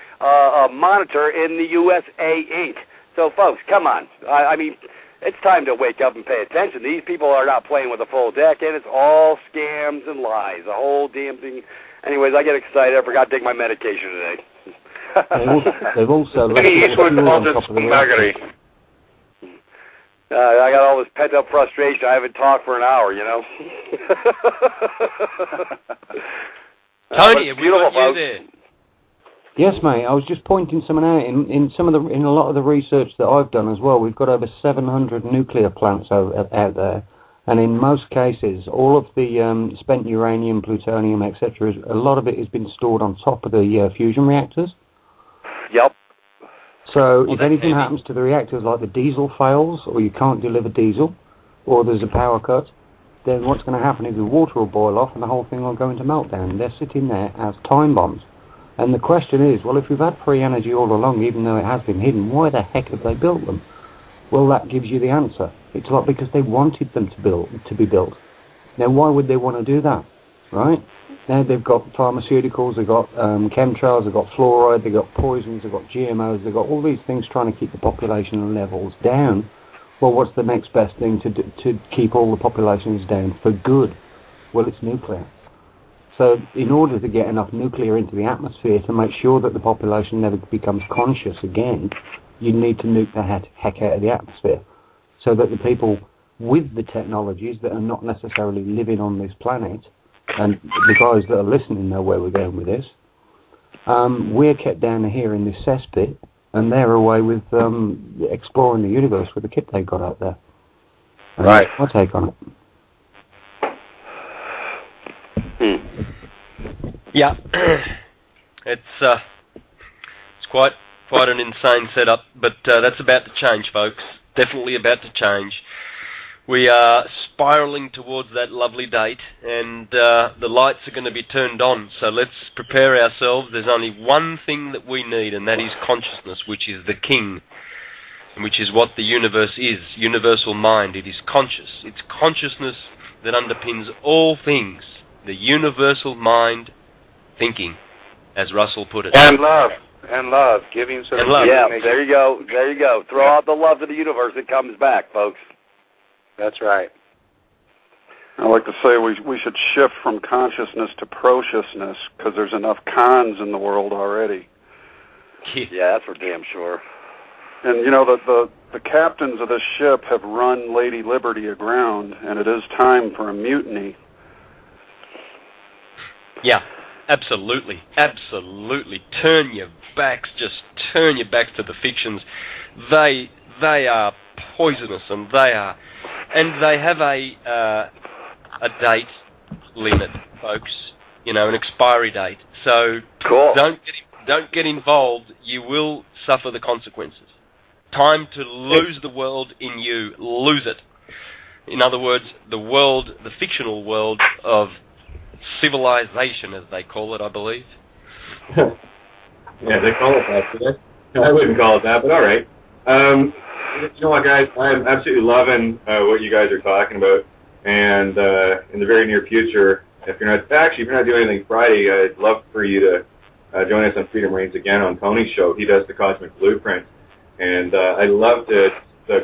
monitor in the USA Inc. So, folks, come on. I mean, it's time to wake up and pay attention. These people are not playing with a full deck, and it's all scams and lies, the whole damn thing. Anyways, I get excited. I forgot to take my medication today. They've also left on top of the reactor. I got all this pent-up frustration. I haven't talked for an hour, Tony, we got you there. Yes, mate. I was just pointing someone out in a lot of the research that I've done as well. We've got over 700 nuclear plants out there, and in most cases, all of the spent uranium, plutonium, etc., a lot of it has been stored on top of the fusion reactors. Yep. So if anything happens to the reactors, like the diesel fails, or you can't deliver diesel, or there's a power cut, then what's going to happen is the water will boil off and the whole thing will go into meltdown. They're sitting there as time bombs. And the question is, well, if we've had free energy all along, even though it has been hidden, why the heck have they built them? Well, that gives you the answer. It's like because they wanted them to be built. Now, why would they want to do that? right? Now they've got pharmaceuticals, they've got chemtrails, they've got fluoride, they've got poisons, they've got GMOs, they've got all these things trying to keep the population levels down. Well, what's the next best thing to do to keep all the populations down for good? Well, it's nuclear. So in order to get enough nuclear into the atmosphere to make sure that the population never becomes conscious again, you need to nuke the heck out of the atmosphere so that the people with the technologies that are not necessarily living on this planet, and the guys that are listening know where we're going with this, we're kept down here in this cesspit, and they're away with exploring the universe with the kit they got out there. And right. That's my take on it. Yeah, it's quite an insane setup, but that's about to change, folks. Definitely about to change. We are spiralling towards that lovely date, and the lights are going to be turned on. So let's prepare ourselves. There's only one thing that we need, and that is consciousness, which is the king, which is what the universe is. Universal mind. It is conscious. It's consciousness that underpins all things. The universal mind thinking, as Russell put it. And love, giving so that love. Yeah, there you go. Throw out the love to the universe, it comes back, folks. That's right. I like to say we should shift from consciousness to prociousness because there's enough cons in the world already. Yeah, that's for damn sure. And the captains of this ship have run Lady Liberty aground, and it is time for a mutiny. Yeah, absolutely. Turn your backs to the fictions. They are poisonous, and they have a date limit, folks. An expiry date. So cool. Don't get involved. You will suffer the consequences. Time to lose the world in you. Lose it. In other words, the fictional world of civilization, as they call it, I believe. Yeah, they call it that, do they? I wouldn't call it that, but all right. You know what, guys? I'm absolutely loving what you guys are talking about, and in the very near future, if you're not doing anything Friday, I'd love for you to join us on Freedom Reigns again on Tony's show. He does the Cosmic Blueprint, and I'd love to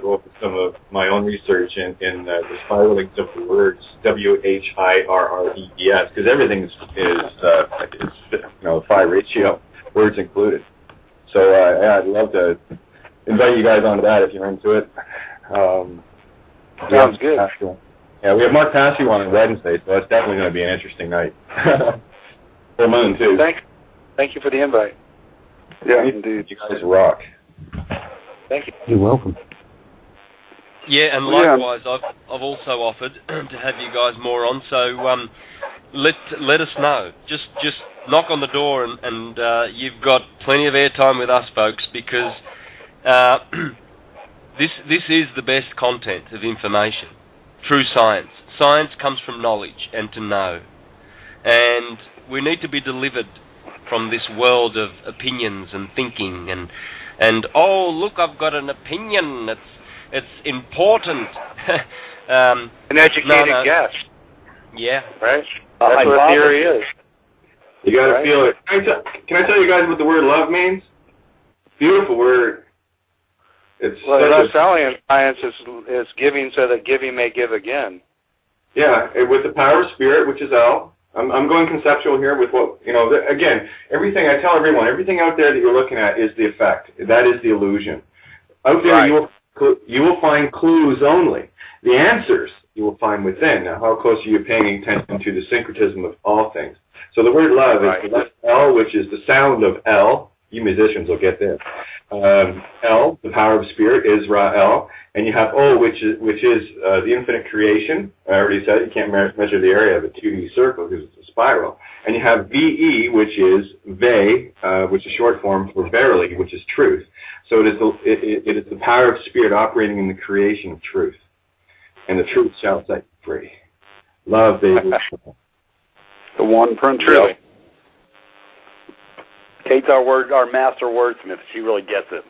go over some of my own research in the spiralings of the words WHIRRES, because everything is phi ratio, words included. So I'd love to invite you guys onto that if you're into it. Sounds good. Yeah, we have Mark Passy on Wednesday, so that's definitely going to be an interesting night. Full moon, too. Thank you for the invite. Yeah, indeed. You guys rock. Thank you. You're welcome. Yeah, and likewise, I've also offered to have you guys more on. So let us know. Just knock on the door, and you've got plenty of airtime with us, folks, because this is the best content of information. True science. Science comes from knowledge and to know, and we need to be delivered from this world of opinions and thinking and oh, look, I've got an opinion. It's important. An educated guess. Yeah. Right? That's what theory is. You got to feel it. Can I tell you guys what the word love means? Beautiful word. The Russellian science is giving so that giving may give again. Yeah, with the power of spirit, which is L. I'm going conceptual here with what, again, everything I tell everyone, everything out there that you're looking at is the effect. That is the illusion. Out there, right. You will find clues only. The answers you will find within. Now, how close are you paying attention to the syncretism of all things? So the word love is the L, which is the sound of L. You musicians will get this. L, the power of spirit, is Ra-El. And you have O, which is the infinite creation. I already said you can't measure the area of a 2D circle because it's a spiral. And you have VE, which is Ve, which is short form for verily, which is truth. So it is the power of spirit operating in the creation of truth. And the truth shall set you free. Love, baby. The one Prince. Really. Kate's our master wordsmith. She really gets it.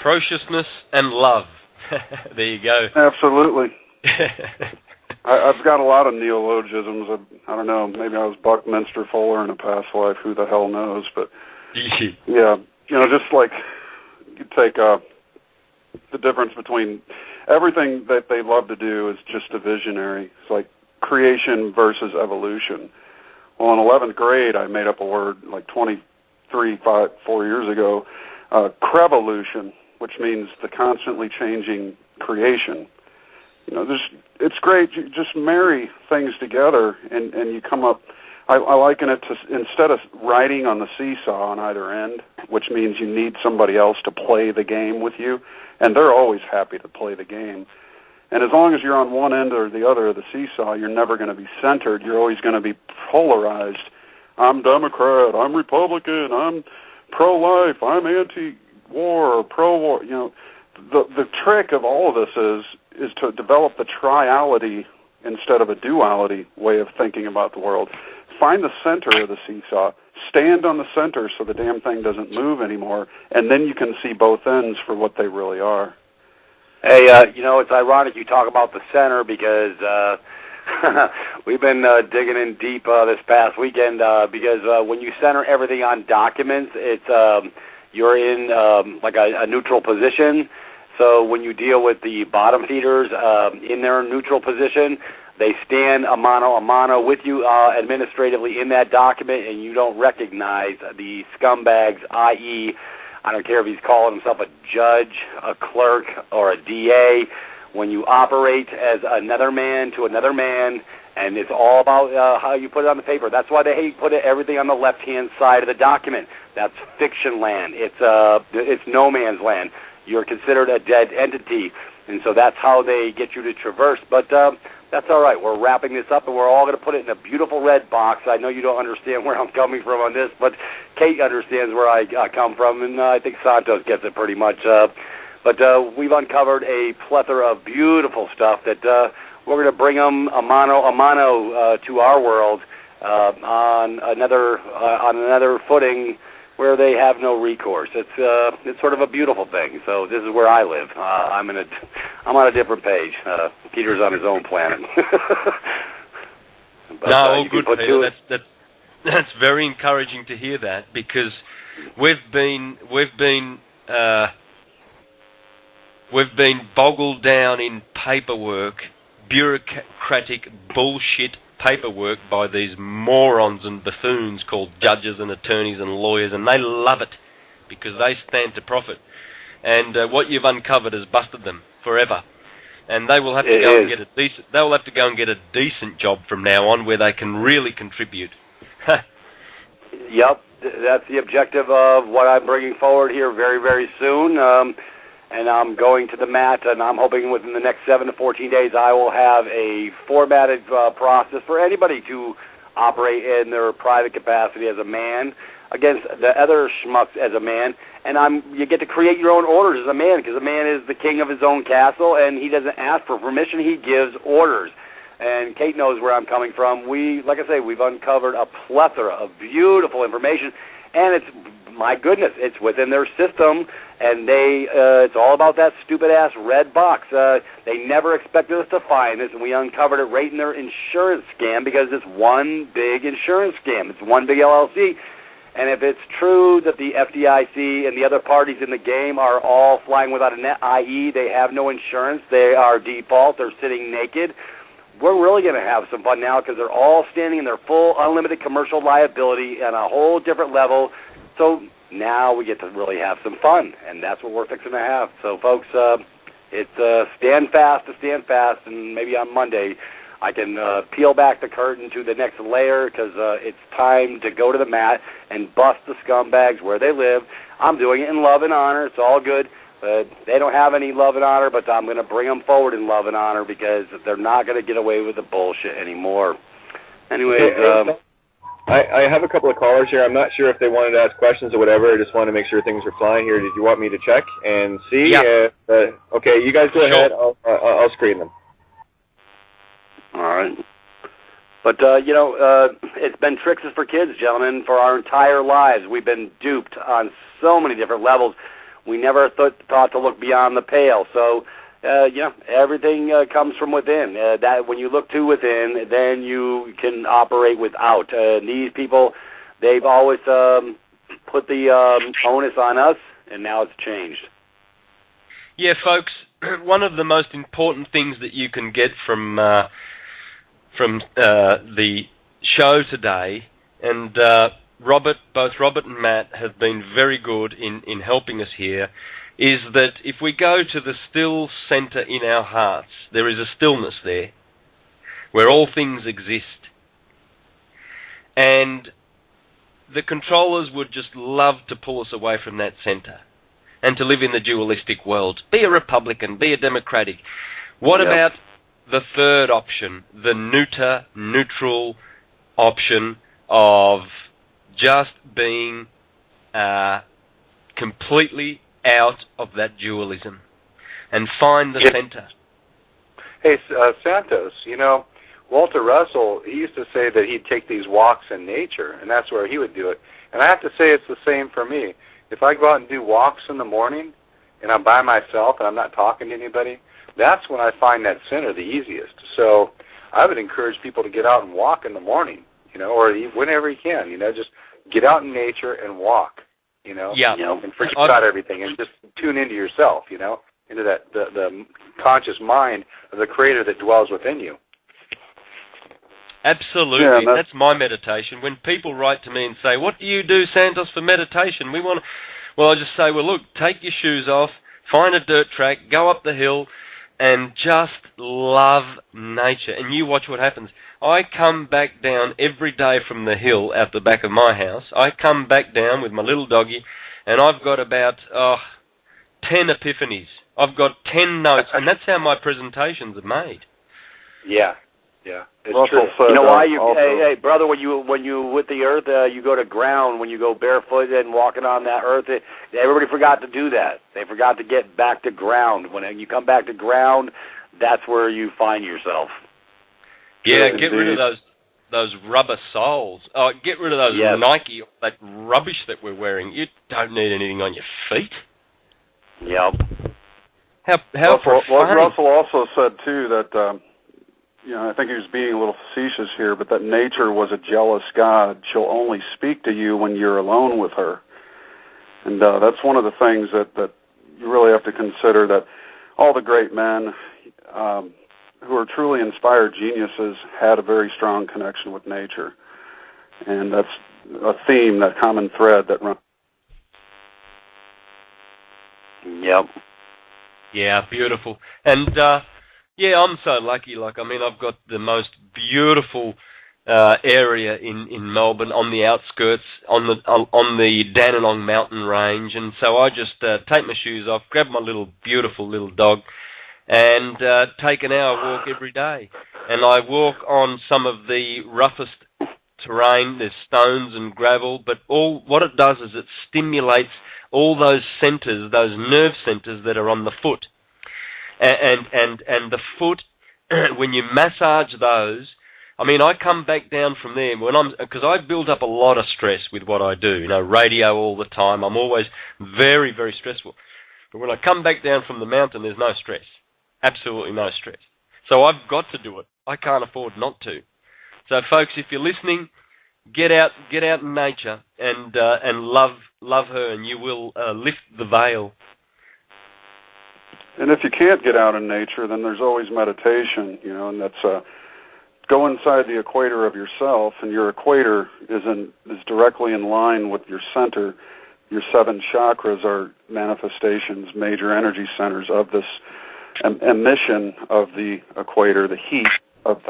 Preciousness and love. There you go. Absolutely. I've got a lot of neologisms. I don't know, maybe I was Buckminster Fuller in a past life, who the hell knows, but yeah, just like you take the difference between everything that they love to do is just a visionary. It's like creation versus evolution. Well, in 11th grade, I made up a word like 4 years ago, crevolution, which means the constantly changing creation. It's great. You just marry things together, and you come up. I liken it to, instead of riding on the seesaw on either end, which means you need somebody else to play the game with you, and they're always happy to play the game. And as long as you're on one end or the other of the seesaw, you're never going to be centered. You're always going to be polarized. I'm Democrat. I'm Republican. I'm pro-life. I'm anti-war or pro-war. The trick of all of this is to develop the triality instead of a duality way of thinking about the world. Find the center of the seesaw. Stand on the center so the damn thing doesn't move anymore, and then you can see both ends for what they really are. Hey, it's ironic you talk about the center because we've been digging in deep this past weekend because when you center everything on documents, it's you're in like a neutral position. So when you deal with the bottom feeders in their neutral position, they stand a mano with you administratively in that document, and you don't recognize the scumbags, i.e., I don't care if he's calling himself a judge, a clerk, or a DA. When you operate as another man to another man, and it's all about how you put it on the paper. That's why they put everything on the left-hand side of the document. That's fiction land. It's no man's land. You're considered a dead entity, and so that's how they get you to traverse. But that's all right. We're wrapping this up, and we're all going to put it in a beautiful red box. I know you don't understand where I'm coming from on this, but Kate understands where I come from, and I think Santos gets it pretty much. But we've uncovered a plethora of beautiful stuff that we're going to bring them a mano to our world on another footing where they have no recourse. It's sort of a beautiful thing. So this is where I live. I'm on a different page. Peter's on his own planet. But, good, Peter. That's very encouraging to hear that, because we've been boggled down in paperwork, bureaucratic bullshit paperwork by these morons and buffoons called judges and attorneys and lawyers, and they love it because they stand to profit. And what you've uncovered has busted them forever. And they will have to go and get a decent. They will have to go and get a decent job from now on, where they can really contribute. Yep, that's the objective of what I'm bringing forward here very, very soon. And I'm going to the mat, and I'm hoping within the next 7 to 14 days I will have a formatted process for anybody to operate in their private capacity as a man against the other schmucks as a man. And you get to create your own orders as a man, because a man is the king of his own castle, and he doesn't ask for permission, he gives orders. And Kate knows where I'm coming from. Like I say, we've uncovered a plethora of beautiful information, and my goodness, it's within their system, and it's all about that stupid-ass red box. They never expected us to find this, and we uncovered it right in their insurance scam, because it's one big insurance scam. It's one big LLC. And if it's true that the FDIC and the other parties in the game are all flying without a net, i.e. they have no insurance, they are default, they're sitting naked, we're really going to have some fun now, because they're all standing in their full unlimited commercial liability on a whole different level. So now we get to really have some fun, and that's what we're fixing to have. So, folks, it's stand fast, and maybe on Monday I can peel back the curtain to the next layer, because it's time to go to the mat and bust the scumbags where they live. I'm doing it in love and honor. It's all good. They don't have any love and honor, but I'm going to bring them forward in love and honor, because they're not going to get away with the bullshit anymore. Anyways, I have a couple of callers here. I'm not sure if they wanted to ask questions or whatever. I just want to make sure things are flying here. Did you want me to check and see? Yeah. Okay, you guys go ahead. I'll screen them. All right. But, it's been tricks for kids, gentlemen, for our entire lives. We've been duped on so many different levels. We never thought to look beyond the pale. So everything comes from within. That when you look to within, then you can operate without. These people, they've always put the onus on us, and now it's changed. Yeah, folks, one of the most important things that you can get from the show today, and both Robert and Matt have been very good in helping us here, is that if we go to the still center in our hearts, there is a stillness there where all things exist. And the controllers would just love to pull us away from that center and to live in the dualistic world. Be a Republican, be a Democratic. What about the third option, the neutral option of just being completely out of that dualism and find the center? Hey, Santos, Walter Russell, he used to say that he'd take these walks in nature, and that's where he would do it. And I have to say it's the same for me. If I go out and do walks in the morning, and I'm by myself and I'm not talking to anybody, that's when I find that center the easiest. So I would encourage people to get out and walk in the morning, or whenever you can, just get out in nature and walk, and forget about everything and just tune into yourself, into that the conscious mind of the Creator that dwells within you. Absolutely. Yeah, that's my meditation. When people write to me and say, "What do you do, Santos, for meditation?" Well, I just say, well, look, take your shoes off, find a dirt track, go up the hill, and just love nature. And you watch what happens. I come back down every day from the hill out the back of my house. I come back down with my little doggy, and I've got about 10 epiphanies. I've got 10 notes, and that's how my presentations are made. Yeah. Yeah, it's Russell true. Said, why you? Hey, brother, when you with the earth, you go to ground. When you go barefoot and walking on that earth, everybody forgot to do that. They forgot to get back to ground. When you come back to ground, that's where you find yourself. Yeah, get rid of those rubber soles. Get rid of those Nike, that rubbish that we're wearing. You don't need anything on your feet. Yep. How Russell also said too that. I think he was being a little facetious here, but that nature was a jealous God. She'll only speak to you when you're alone with her. And that's one of the things that you really have to consider, that all the great men who are truly inspired geniuses had a very strong connection with nature. And that's a theme, that common thread that runs. Yep. Yeah, beautiful. And yeah, I'm so lucky. I've got the most beautiful area in Melbourne on the outskirts, on the Dandenong mountain range, and so I just take my shoes off, grab my beautiful little dog, and take an hour walk every day. And I walk on some of the roughest terrain. There's stones and gravel, but what it does is it stimulates all those centers, those nerve centers that are on the foot. And the foot, when you massage those, I come back down from there because I build up a lot of stress with what I do. Radio all the time. I'm always very, very stressful. But when I come back down from the mountain, there's no stress, absolutely no stress. So I've got to do it. I can't afford not to. So, folks, if you're listening, get out in nature and love her, and you will lift the veil. And if you can't get out in nature, then there's always meditation, and that's go inside the equator of yourself, and your equator is directly in line with your center. Your 7 chakras are manifestations, major energy centers of this emission of the equator. The heat of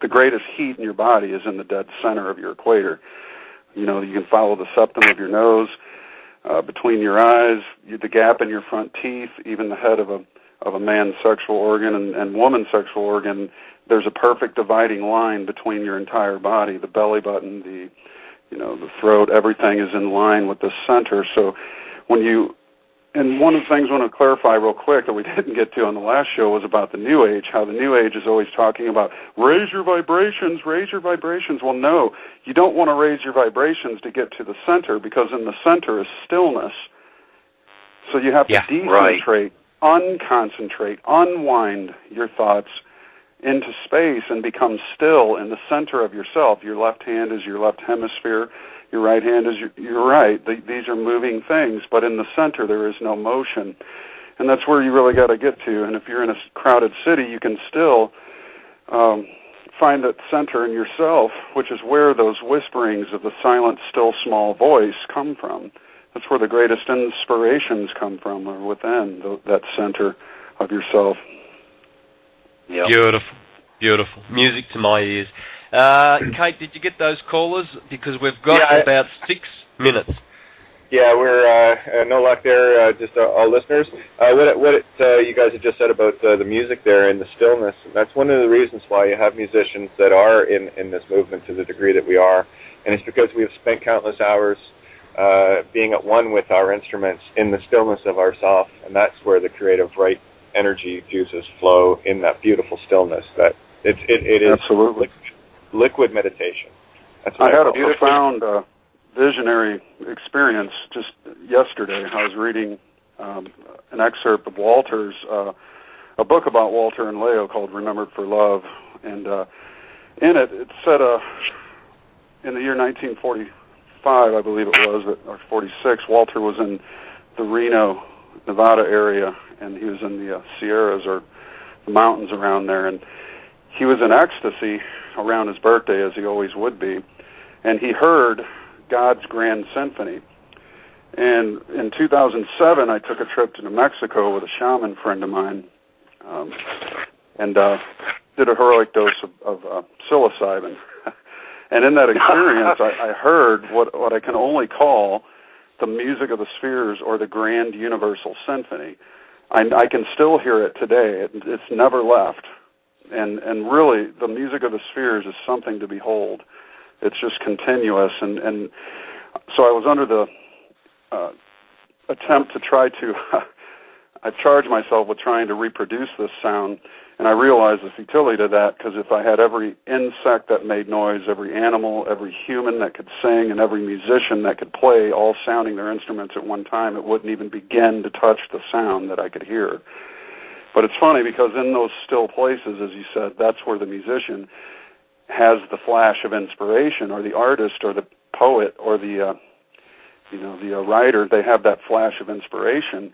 the greatest heat in your body is in the dead center of your equator. You can follow the septum of your nose. Between your eyes, the gap in your front teeth, even the head of a man's sexual organ and woman's sexual organ, there's a perfect dividing line between your entire body. The belly button, the throat, everything is in line with the center. So and one of the things I want to clarify real quick that we didn't get to on the last show was about the New Age, how the New Age is always talking about raise your vibrations. Well, no, you don't want to raise your vibrations to get to the center, because in the center is stillness. So you have to decentrate unconcentrate, unwind your thoughts into space and become still in the center of yourself. Your left hand is your left hemisphere. Your right hand is your right. These are moving things, but in the center there is no motion. And that's where you really got to get to. And if you're in a crowded city, you can still find that center in yourself, which is where those whisperings of the silent, still, small voice come from. That's where the greatest inspirations come from, or within that center of yourself. Yep. Beautiful. Music to my ears. Kate, did you get those callers? Because we've got about 6 minutes. Yeah, we're no luck there. Just all listeners. What you guys have just said about the music there and the stillness. That's one of the reasons why you have musicians that are in this movement to the degree that we are, and it's because we have spent countless hours being at one with our instruments in the stillness of ourself, and that's where the creative right energy juices flow, in that beautiful stillness. That it is absolutely liquid meditation. That's I had a profound visionary experience just yesterday. I was reading an excerpt of Walter's, a book about Walter and Leo called Remembered for Love, and in it said in the year 1945, I believe it was, or 46, Walter was in the Reno, Nevada area, and he was in the Sierras, or the mountains around there, and he was in ecstasy around his birthday, as he always would be, and he heard God's Grand Symphony. And in 2007, I took a trip to New Mexico with a shaman friend of mine, and did a heroic dose of psilocybin. And in that experience, I heard what I can only call the music of the spheres, or the Grand Universal Symphony. I can still hear it today. It's never left. And really, the music of the spheres is something to behold. It's just continuous. And so I was under the attempt to try to, I charged myself with trying to reproduce this sound, and I realized the futility to that, because if I had every insect that made noise, every animal, every human that could sing, and every musician that could play, all sounding their instruments at one time, it wouldn't even begin to touch the sound that I could hear. But it's funny, because in those still places, as you said, that's where the musician has the flash of inspiration, or the artist, or the poet, or the writer. They have that flash of inspiration,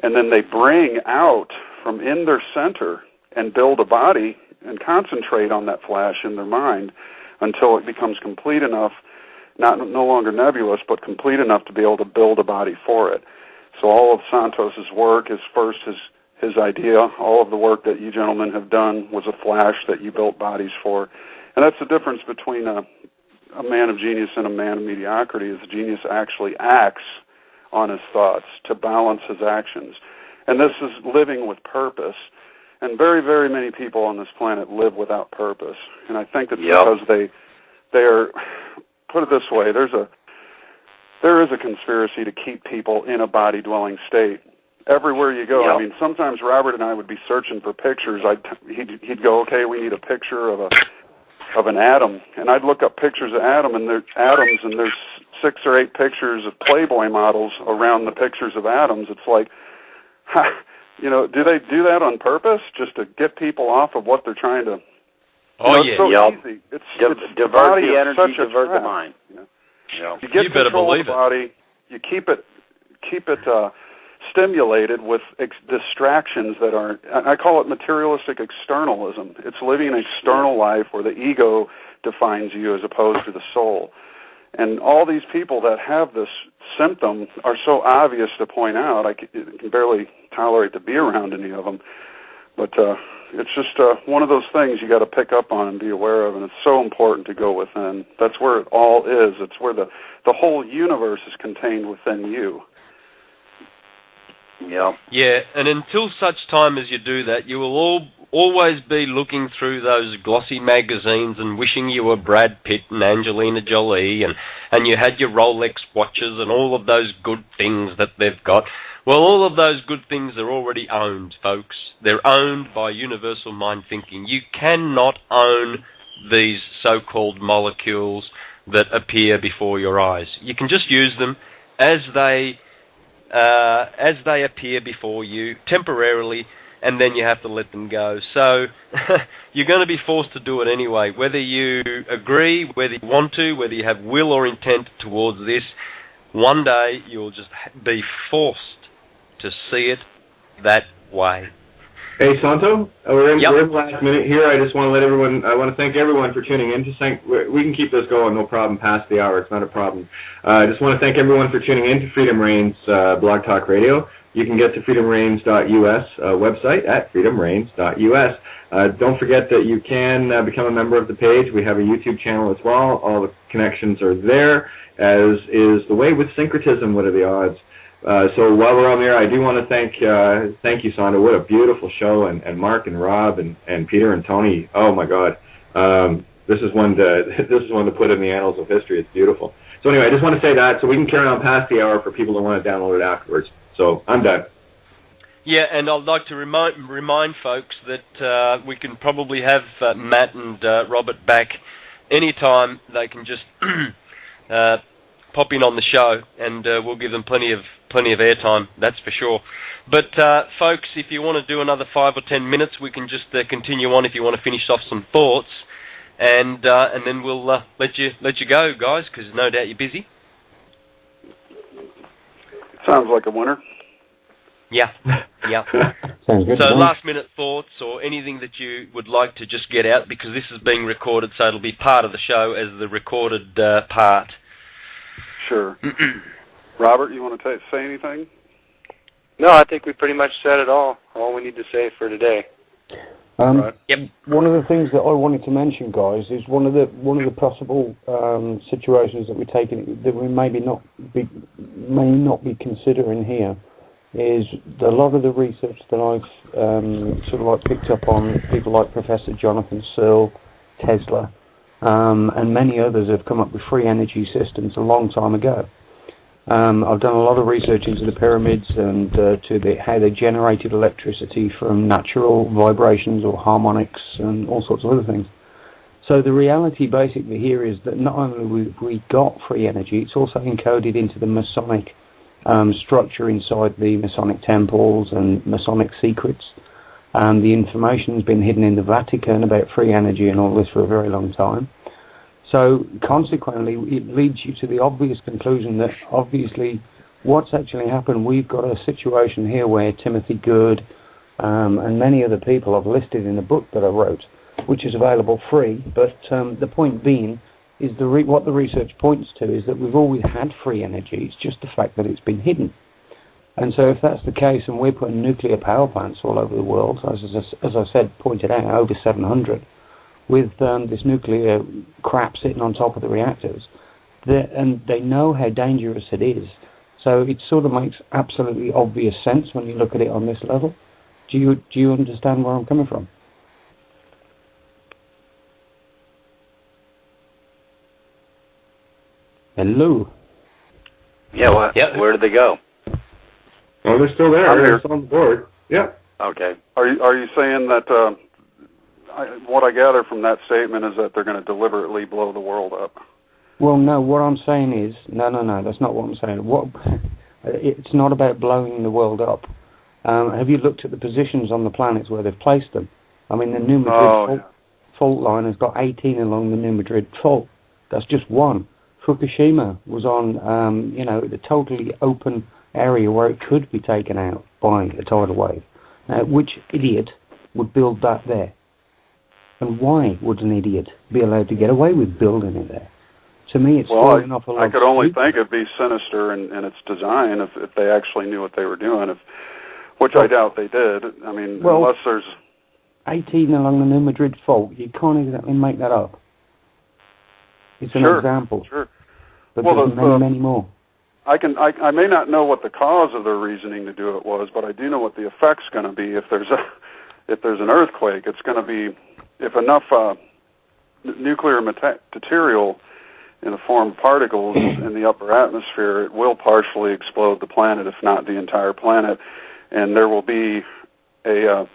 and then they bring out from in their center and build a body and concentrate on that flash in their mind until it becomes complete enough, no longer nebulous, but complete enough to be able to build a body for it. So all of Santos's work is first his idea. All of the work that you gentlemen have done was a flash that you built bodies for. And that's the difference between a man of genius and a man of mediocrity, is the genius actually acts on his thoughts to balance his actions. And this is living with purpose. And very, very many people on this planet live without purpose. And I think it's because they are, put it this way, there is a conspiracy to keep people in a body-dwelling state. Everywhere you go, I mean, sometimes Robert and I would be searching for pictures. He'd go, okay, we need a picture of an atom, and I'd look up pictures of atoms, and there's 6 or 8 pictures of Playboy models around the pictures of atoms. It's like, do they do that on purpose, just to get people off of what they're trying to? It's so easy. It's divert the energy, divert the mind. You get control of the body. You keep it stimulated with distractions that are, I call it materialistic externalism. It's living an external life where the ego defines you as opposed to the soul. And all these people that have this symptom are so obvious to point out. I can barely tolerate to be around any of them. But it's just one of those things you got to pick up on and be aware of, and it's so important to go within. That's where it all is. It's where the whole universe is contained within you. Yeah, and until such time as you do that, you will always be looking through those glossy magazines and wishing you were Brad Pitt and Angelina Jolie, and you had your Rolex watches and all of those good things that they've got. Well, all of those good things are already owned, folks. They're owned by universal mind thinking. You cannot own these so-called molecules that appear before your eyes. You can just use them as they as they appear before you temporarily, and then you have to let them go. So you're going to be forced to do it anyway, whether you agree, whether you want to, whether you have will or intent towards this. One day you'll just be forced to see it that way. Hey, Santo, we're in the last minute here. I just want to I want to thank everyone for tuning in. We can keep this going, no problem, past the hour. It's not a problem. I just want to thank everyone for tuning in to Freedom Reigns Blog Talk Radio. You can get to freedomreigns.us website at freedomreigns.us. Don't forget that you can become a member of the page. We have a YouTube channel as well. All the connections are there, as is the way with Syncretism. What are the odds? So while we're on there, I do want to thank you, Sandra. What a beautiful show, and Mark and Rob and Peter and Tony. Oh my God, this is one to put in the annals of history. It's beautiful. So anyway, I just want to say that so we can carry on past the hour for people who want to download it afterwards. So I'm done. Yeah, and I'd like to remind folks that we can probably have Matt and Robert back anytime. They can just pop in on the show, and we'll give them plenty of airtime, that's for sure. But folks, if you want to do another 5 or 10 minutes, we can just continue on if you want to finish off some thoughts, and then we'll let you go, guys, because no doubt you're busy. Sounds like a winner. Yeah. Sounds good. So last minute thoughts or anything that you would like to just get out, because this is being recorded, so it'll be part of the show as the recorded part. Sure. Robert, you want to say anything? No, I think we pretty much said it all we need to say for today. Right. Yep. One of the things that I wanted to mention, guys, is one of the possible situations that we're taking that we may not be considering here is a lot of the research that I've sort of like picked up on people like Professor Jonathan Searle, Tesla, and many others have come up with free energy systems a long time ago. I've done a lot of research into the pyramids and how they generated electricity from natural vibrations or harmonics and all sorts of other things. So the reality basically here is that not only have we got free energy, it's also encoded into the Masonic structure inside the Masonic temples and Masonic secrets. The information's been hidden in the Vatican about free energy and all this for a very long time. So consequently, it leads you to the obvious conclusion that obviously what's actually happened, we've got a situation here where Timothy Good and many other people I've listed in the book that I wrote, which is available free, but the point being is what the research points to is that we've always had free energy, it's just the fact that it's been hidden. And so if that's the case, and we're putting nuclear power plants all over the world, as I said, pointed out, over 700, with this nuclear crap sitting on top of the reactors, and they know how dangerous it is. So it sort of makes absolutely obvious sense when you look at it on this level. Do you understand where I'm coming from? Hello? Yeah, what? Yep. Where did they go? Oh, they're still there. They're still on the board. Yeah. Okay. Are you saying that what I gather from that statement is that they're going to deliberately blow the world up? Well, no, what I'm saying is, no, that's not what I'm saying. It's not about blowing the world up. Have you looked at the positions on the planets where they've placed them? I mean, the New Madrid fault line has got 18 along the New Madrid fault. That's just one. Fukushima was on, the totally open area where it could be taken out by a tidal wave. Which idiot would build that there? And why would an idiot be allowed to get away with building it there? To me, it's falling off a lot. I could only think it'd be sinister in its design if they actually knew what they were doing, which I doubt they did. I mean, unless there's 18 along the New Madrid fault, you can't exactly make that up. It's an example. Sure. But there's many more. I may not know what the cause of their reasoning to do it was, but I do know what the effect's going to be if there's an earthquake. It's going to be if enough nuclear material in the form of particles in the upper atmosphere, it will partially explode the planet, if not the entire planet, and there will be a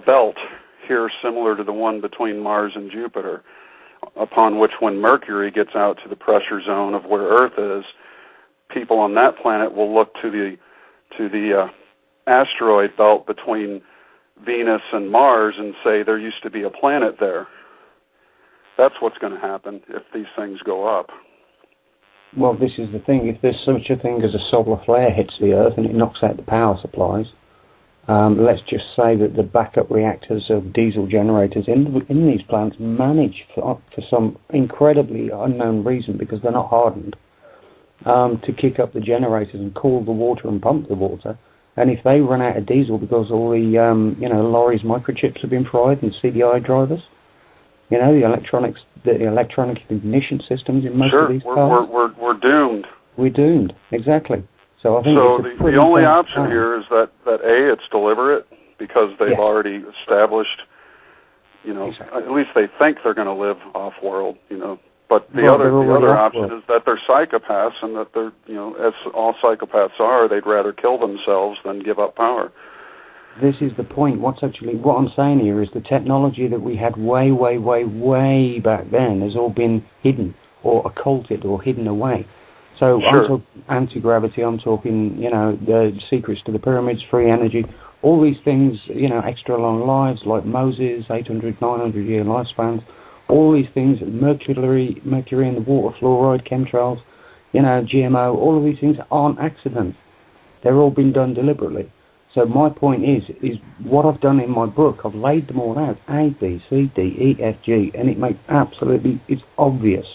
belt here similar to the one between Mars and Jupiter, upon which when Mercury gets out to the pressure zone of where Earth is, people on that planet will look to the to the asteroid belt between Venus and Mars and say there used to be a planet there. That's what's going to happen if these things go up. Well, this is the thing. If there's such a thing as a solar flare hits the Earth and it knocks out the power supplies, let's just say that the backup reactors of diesel generators in these plants manage, for some incredibly unknown reason, because they're not hardened, to kick up the generators and cool the water and pump the water. And if they run out of diesel because all the lorries' microchips have been fried and CDI drivers, the electronic ignition systems in most of these cars, we're doomed. We're doomed, exactly. So I think the only option here is that A, it's deliberate, because they've already established, exactly. At least they think they're going to live off-world, But the other option is that they're psychopaths, and that they're, as all psychopaths are, they'd rather kill themselves than give up power. This is the point. What I'm saying here is the technology that we had way, way, way, way back then has all been hidden or occulted or hidden away. So I'm talking anti-gravity, I'm talking, the secrets to the pyramids, free energy, all these things, extra long lives like Moses, 800, 900-year lifespans, all these things, mercury in the water, fluoride, chemtrails, GMO, all of these things aren't accidents. They're all been done deliberately. So my point is what I've done in my book, I've laid them all out, A, B, C, D, E, F, G, and it makes it's obvious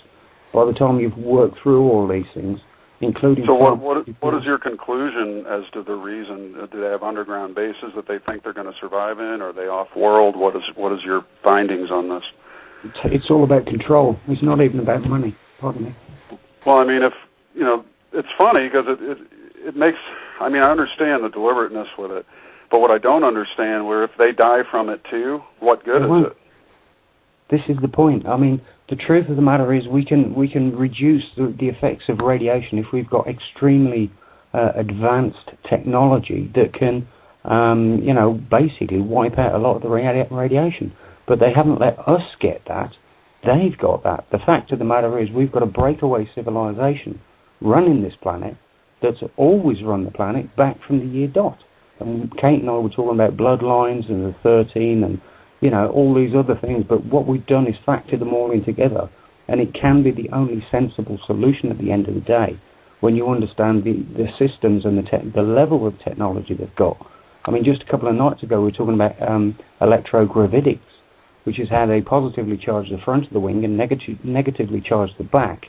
by the time you've worked through all these things, including... So what is your conclusion as to the reason? Do they have underground bases that they think they're going to survive in? Are they off-world? What is your findings on this? It's all about control. It's not even about money. Pardon me. Well, it's funny because it makes... I understand the deliberateness with it, but what I don't understand, where if they die from it too, what good is it? This is the point. The truth of the matter is we can reduce the effects of radiation if we've got extremely advanced technology that can, basically wipe out a lot of the radiation. But they haven't let us get that. They've got that. The fact of the matter is we've got a breakaway civilization running this planet that's always run the planet back from the year dot. And Kate and I were talking about bloodlines and the 13 and, all these other things, but what we've done is factor them all in together, and it can be the only sensible solution at the end of the day when you understand the systems and the level of technology they've got. Just a couple of nights ago we were talking about electrogravitics, which is how they positively charge the front of the wing and negatively charge the back.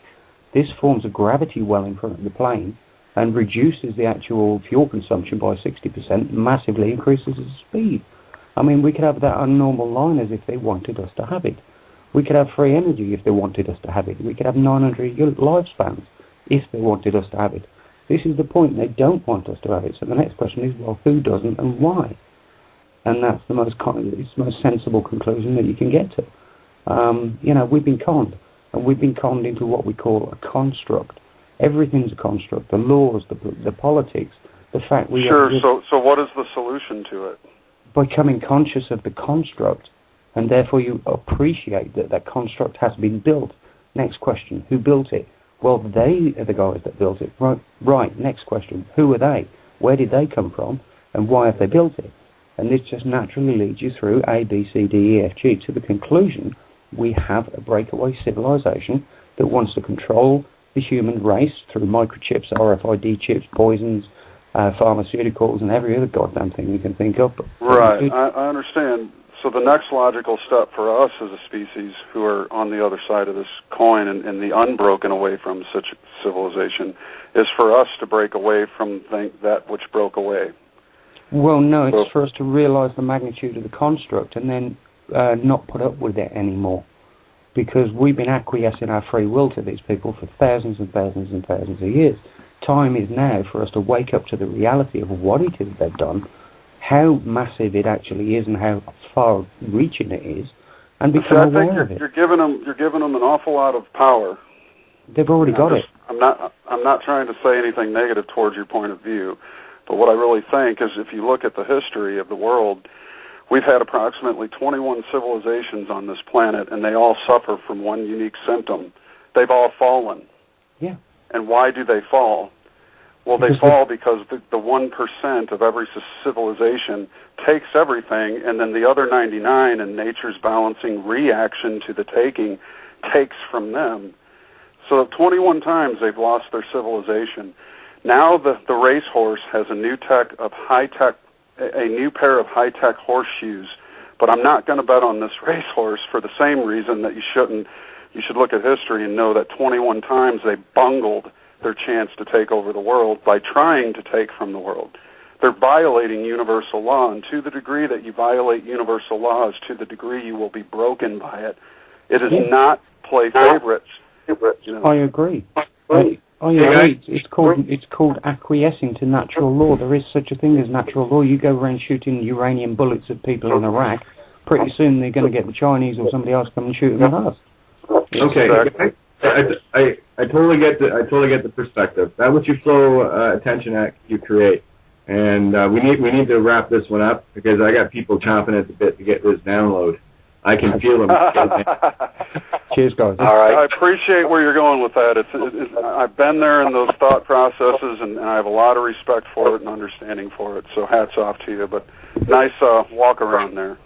This forms a gravity well in front of the plane and reduces the actual fuel consumption by 60%, massively increases the speed. We could have that on normal liners if they wanted us to have it. We could have free energy if they wanted us to have it. We could have 900-year lifespans if they wanted us to have it. This is the point. They don't want us to have it. So the next question is, well, who doesn't and why? And that's the most sensible conclusion that you can get to. We've been conned, and we've been conned into what we call a construct. Everything's a construct. The laws, the politics, the fact we... Sure, so what is the solution to it? Becoming conscious of the construct, and therefore you appreciate that construct has been built. Next question, who built it? Well, they are the guys that built it. Right, next question, who are they? Where did they come from? And why have they built it? And this just naturally leads you through A, B, C, D, E, F, G to the conclusion we have a breakaway civilization that wants to control the human race through microchips, RFID chips, poisons, pharmaceuticals, and every other goddamn thing you can think of. Right, I understand. So the next logical step for us as a species who are on the other side of this coin and the unbroken away from such civilization is for us to break away from that which broke away. Well, no, it's for us to realize the magnitude of the construct and then not put up with it anymore. Because we've been acquiescing our free will to these people for thousands and thousands and thousands of years. Time is now for us to wake up to the reality of what it is they've done, how massive it actually is, and how far-reaching it is, and become aware of it. You're giving them an awful lot of power. They've already got it. I'm not trying to say anything negative towards your point of view, but what I really think is if you look at the history of the world, we've had approximately 21 civilizations on this planet, and they all suffer from one unique symptom. They've all fallen. Yeah. And why do they fall? Well, they fall because the 1% of every civilization takes everything, and then the other 99 in nature's balancing reaction to the taking takes from them. So 21 times they've lost their civilization. Now the racehorse has a new pair of high-tech horseshoes, but I'm not going to bet on this racehorse for the same reason that you shouldn't. You should look at history and know that 21 times they bungled their chance to take over the world by trying to take from the world. They're violating universal law, and to the degree that you violate universal laws, to the degree you will be broken by it. It is not play favorites. You know. I agree. I agree. It's called acquiescing to natural law. There is such a thing as natural law. You go around shooting uranium bullets at people in Iraq, pretty soon they're going to get the Chinese or somebody else come and shoot them at us. Okay, I totally get the perspective. That what you throw attention at, you create, and we need to wrap this one up because I got people chomping at the bit to get this download. I can feel them. Cheers, guys. All right. I appreciate where you're going with that. I've been there in those thought processes, and I have a lot of respect for it and understanding for it. So hats off to you. But nice walk around there.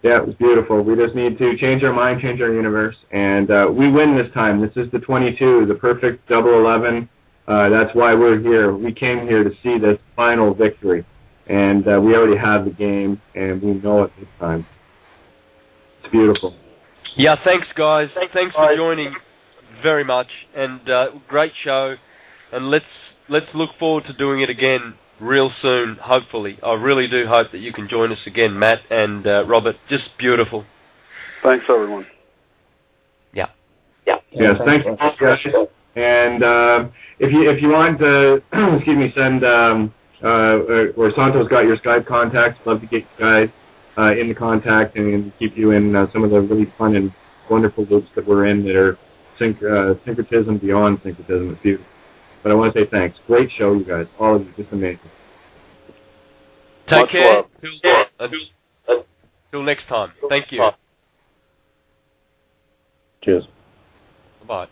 Yeah, it was beautiful. We just need to change our mind, change our universe, and we win this time. This is the 22, the perfect double 11. That's why we're here. We came here to see this final victory, and we already have the game, and we know it this time. It's beautiful. Yeah, thanks, guys. Thanks for joining very much, and great show. And let's look forward to doing it again real soon, hopefully. I really do hope that you can join us again, Matt and Robert. Just beautiful. Thanks, everyone. Yeah. Yes, thanks, guys. And if you want to, excuse me, send or Santos got your Skype contacts. Love to get you guys in the contact and keep you in some of the really fun and wonderful loops that we're in that are syncretism beyond syncretism. It's beautiful. But I want to say thanks. Great show, you guys. All of you, just amazing. Take care. Till next time. Thank you. Cheers. Bye.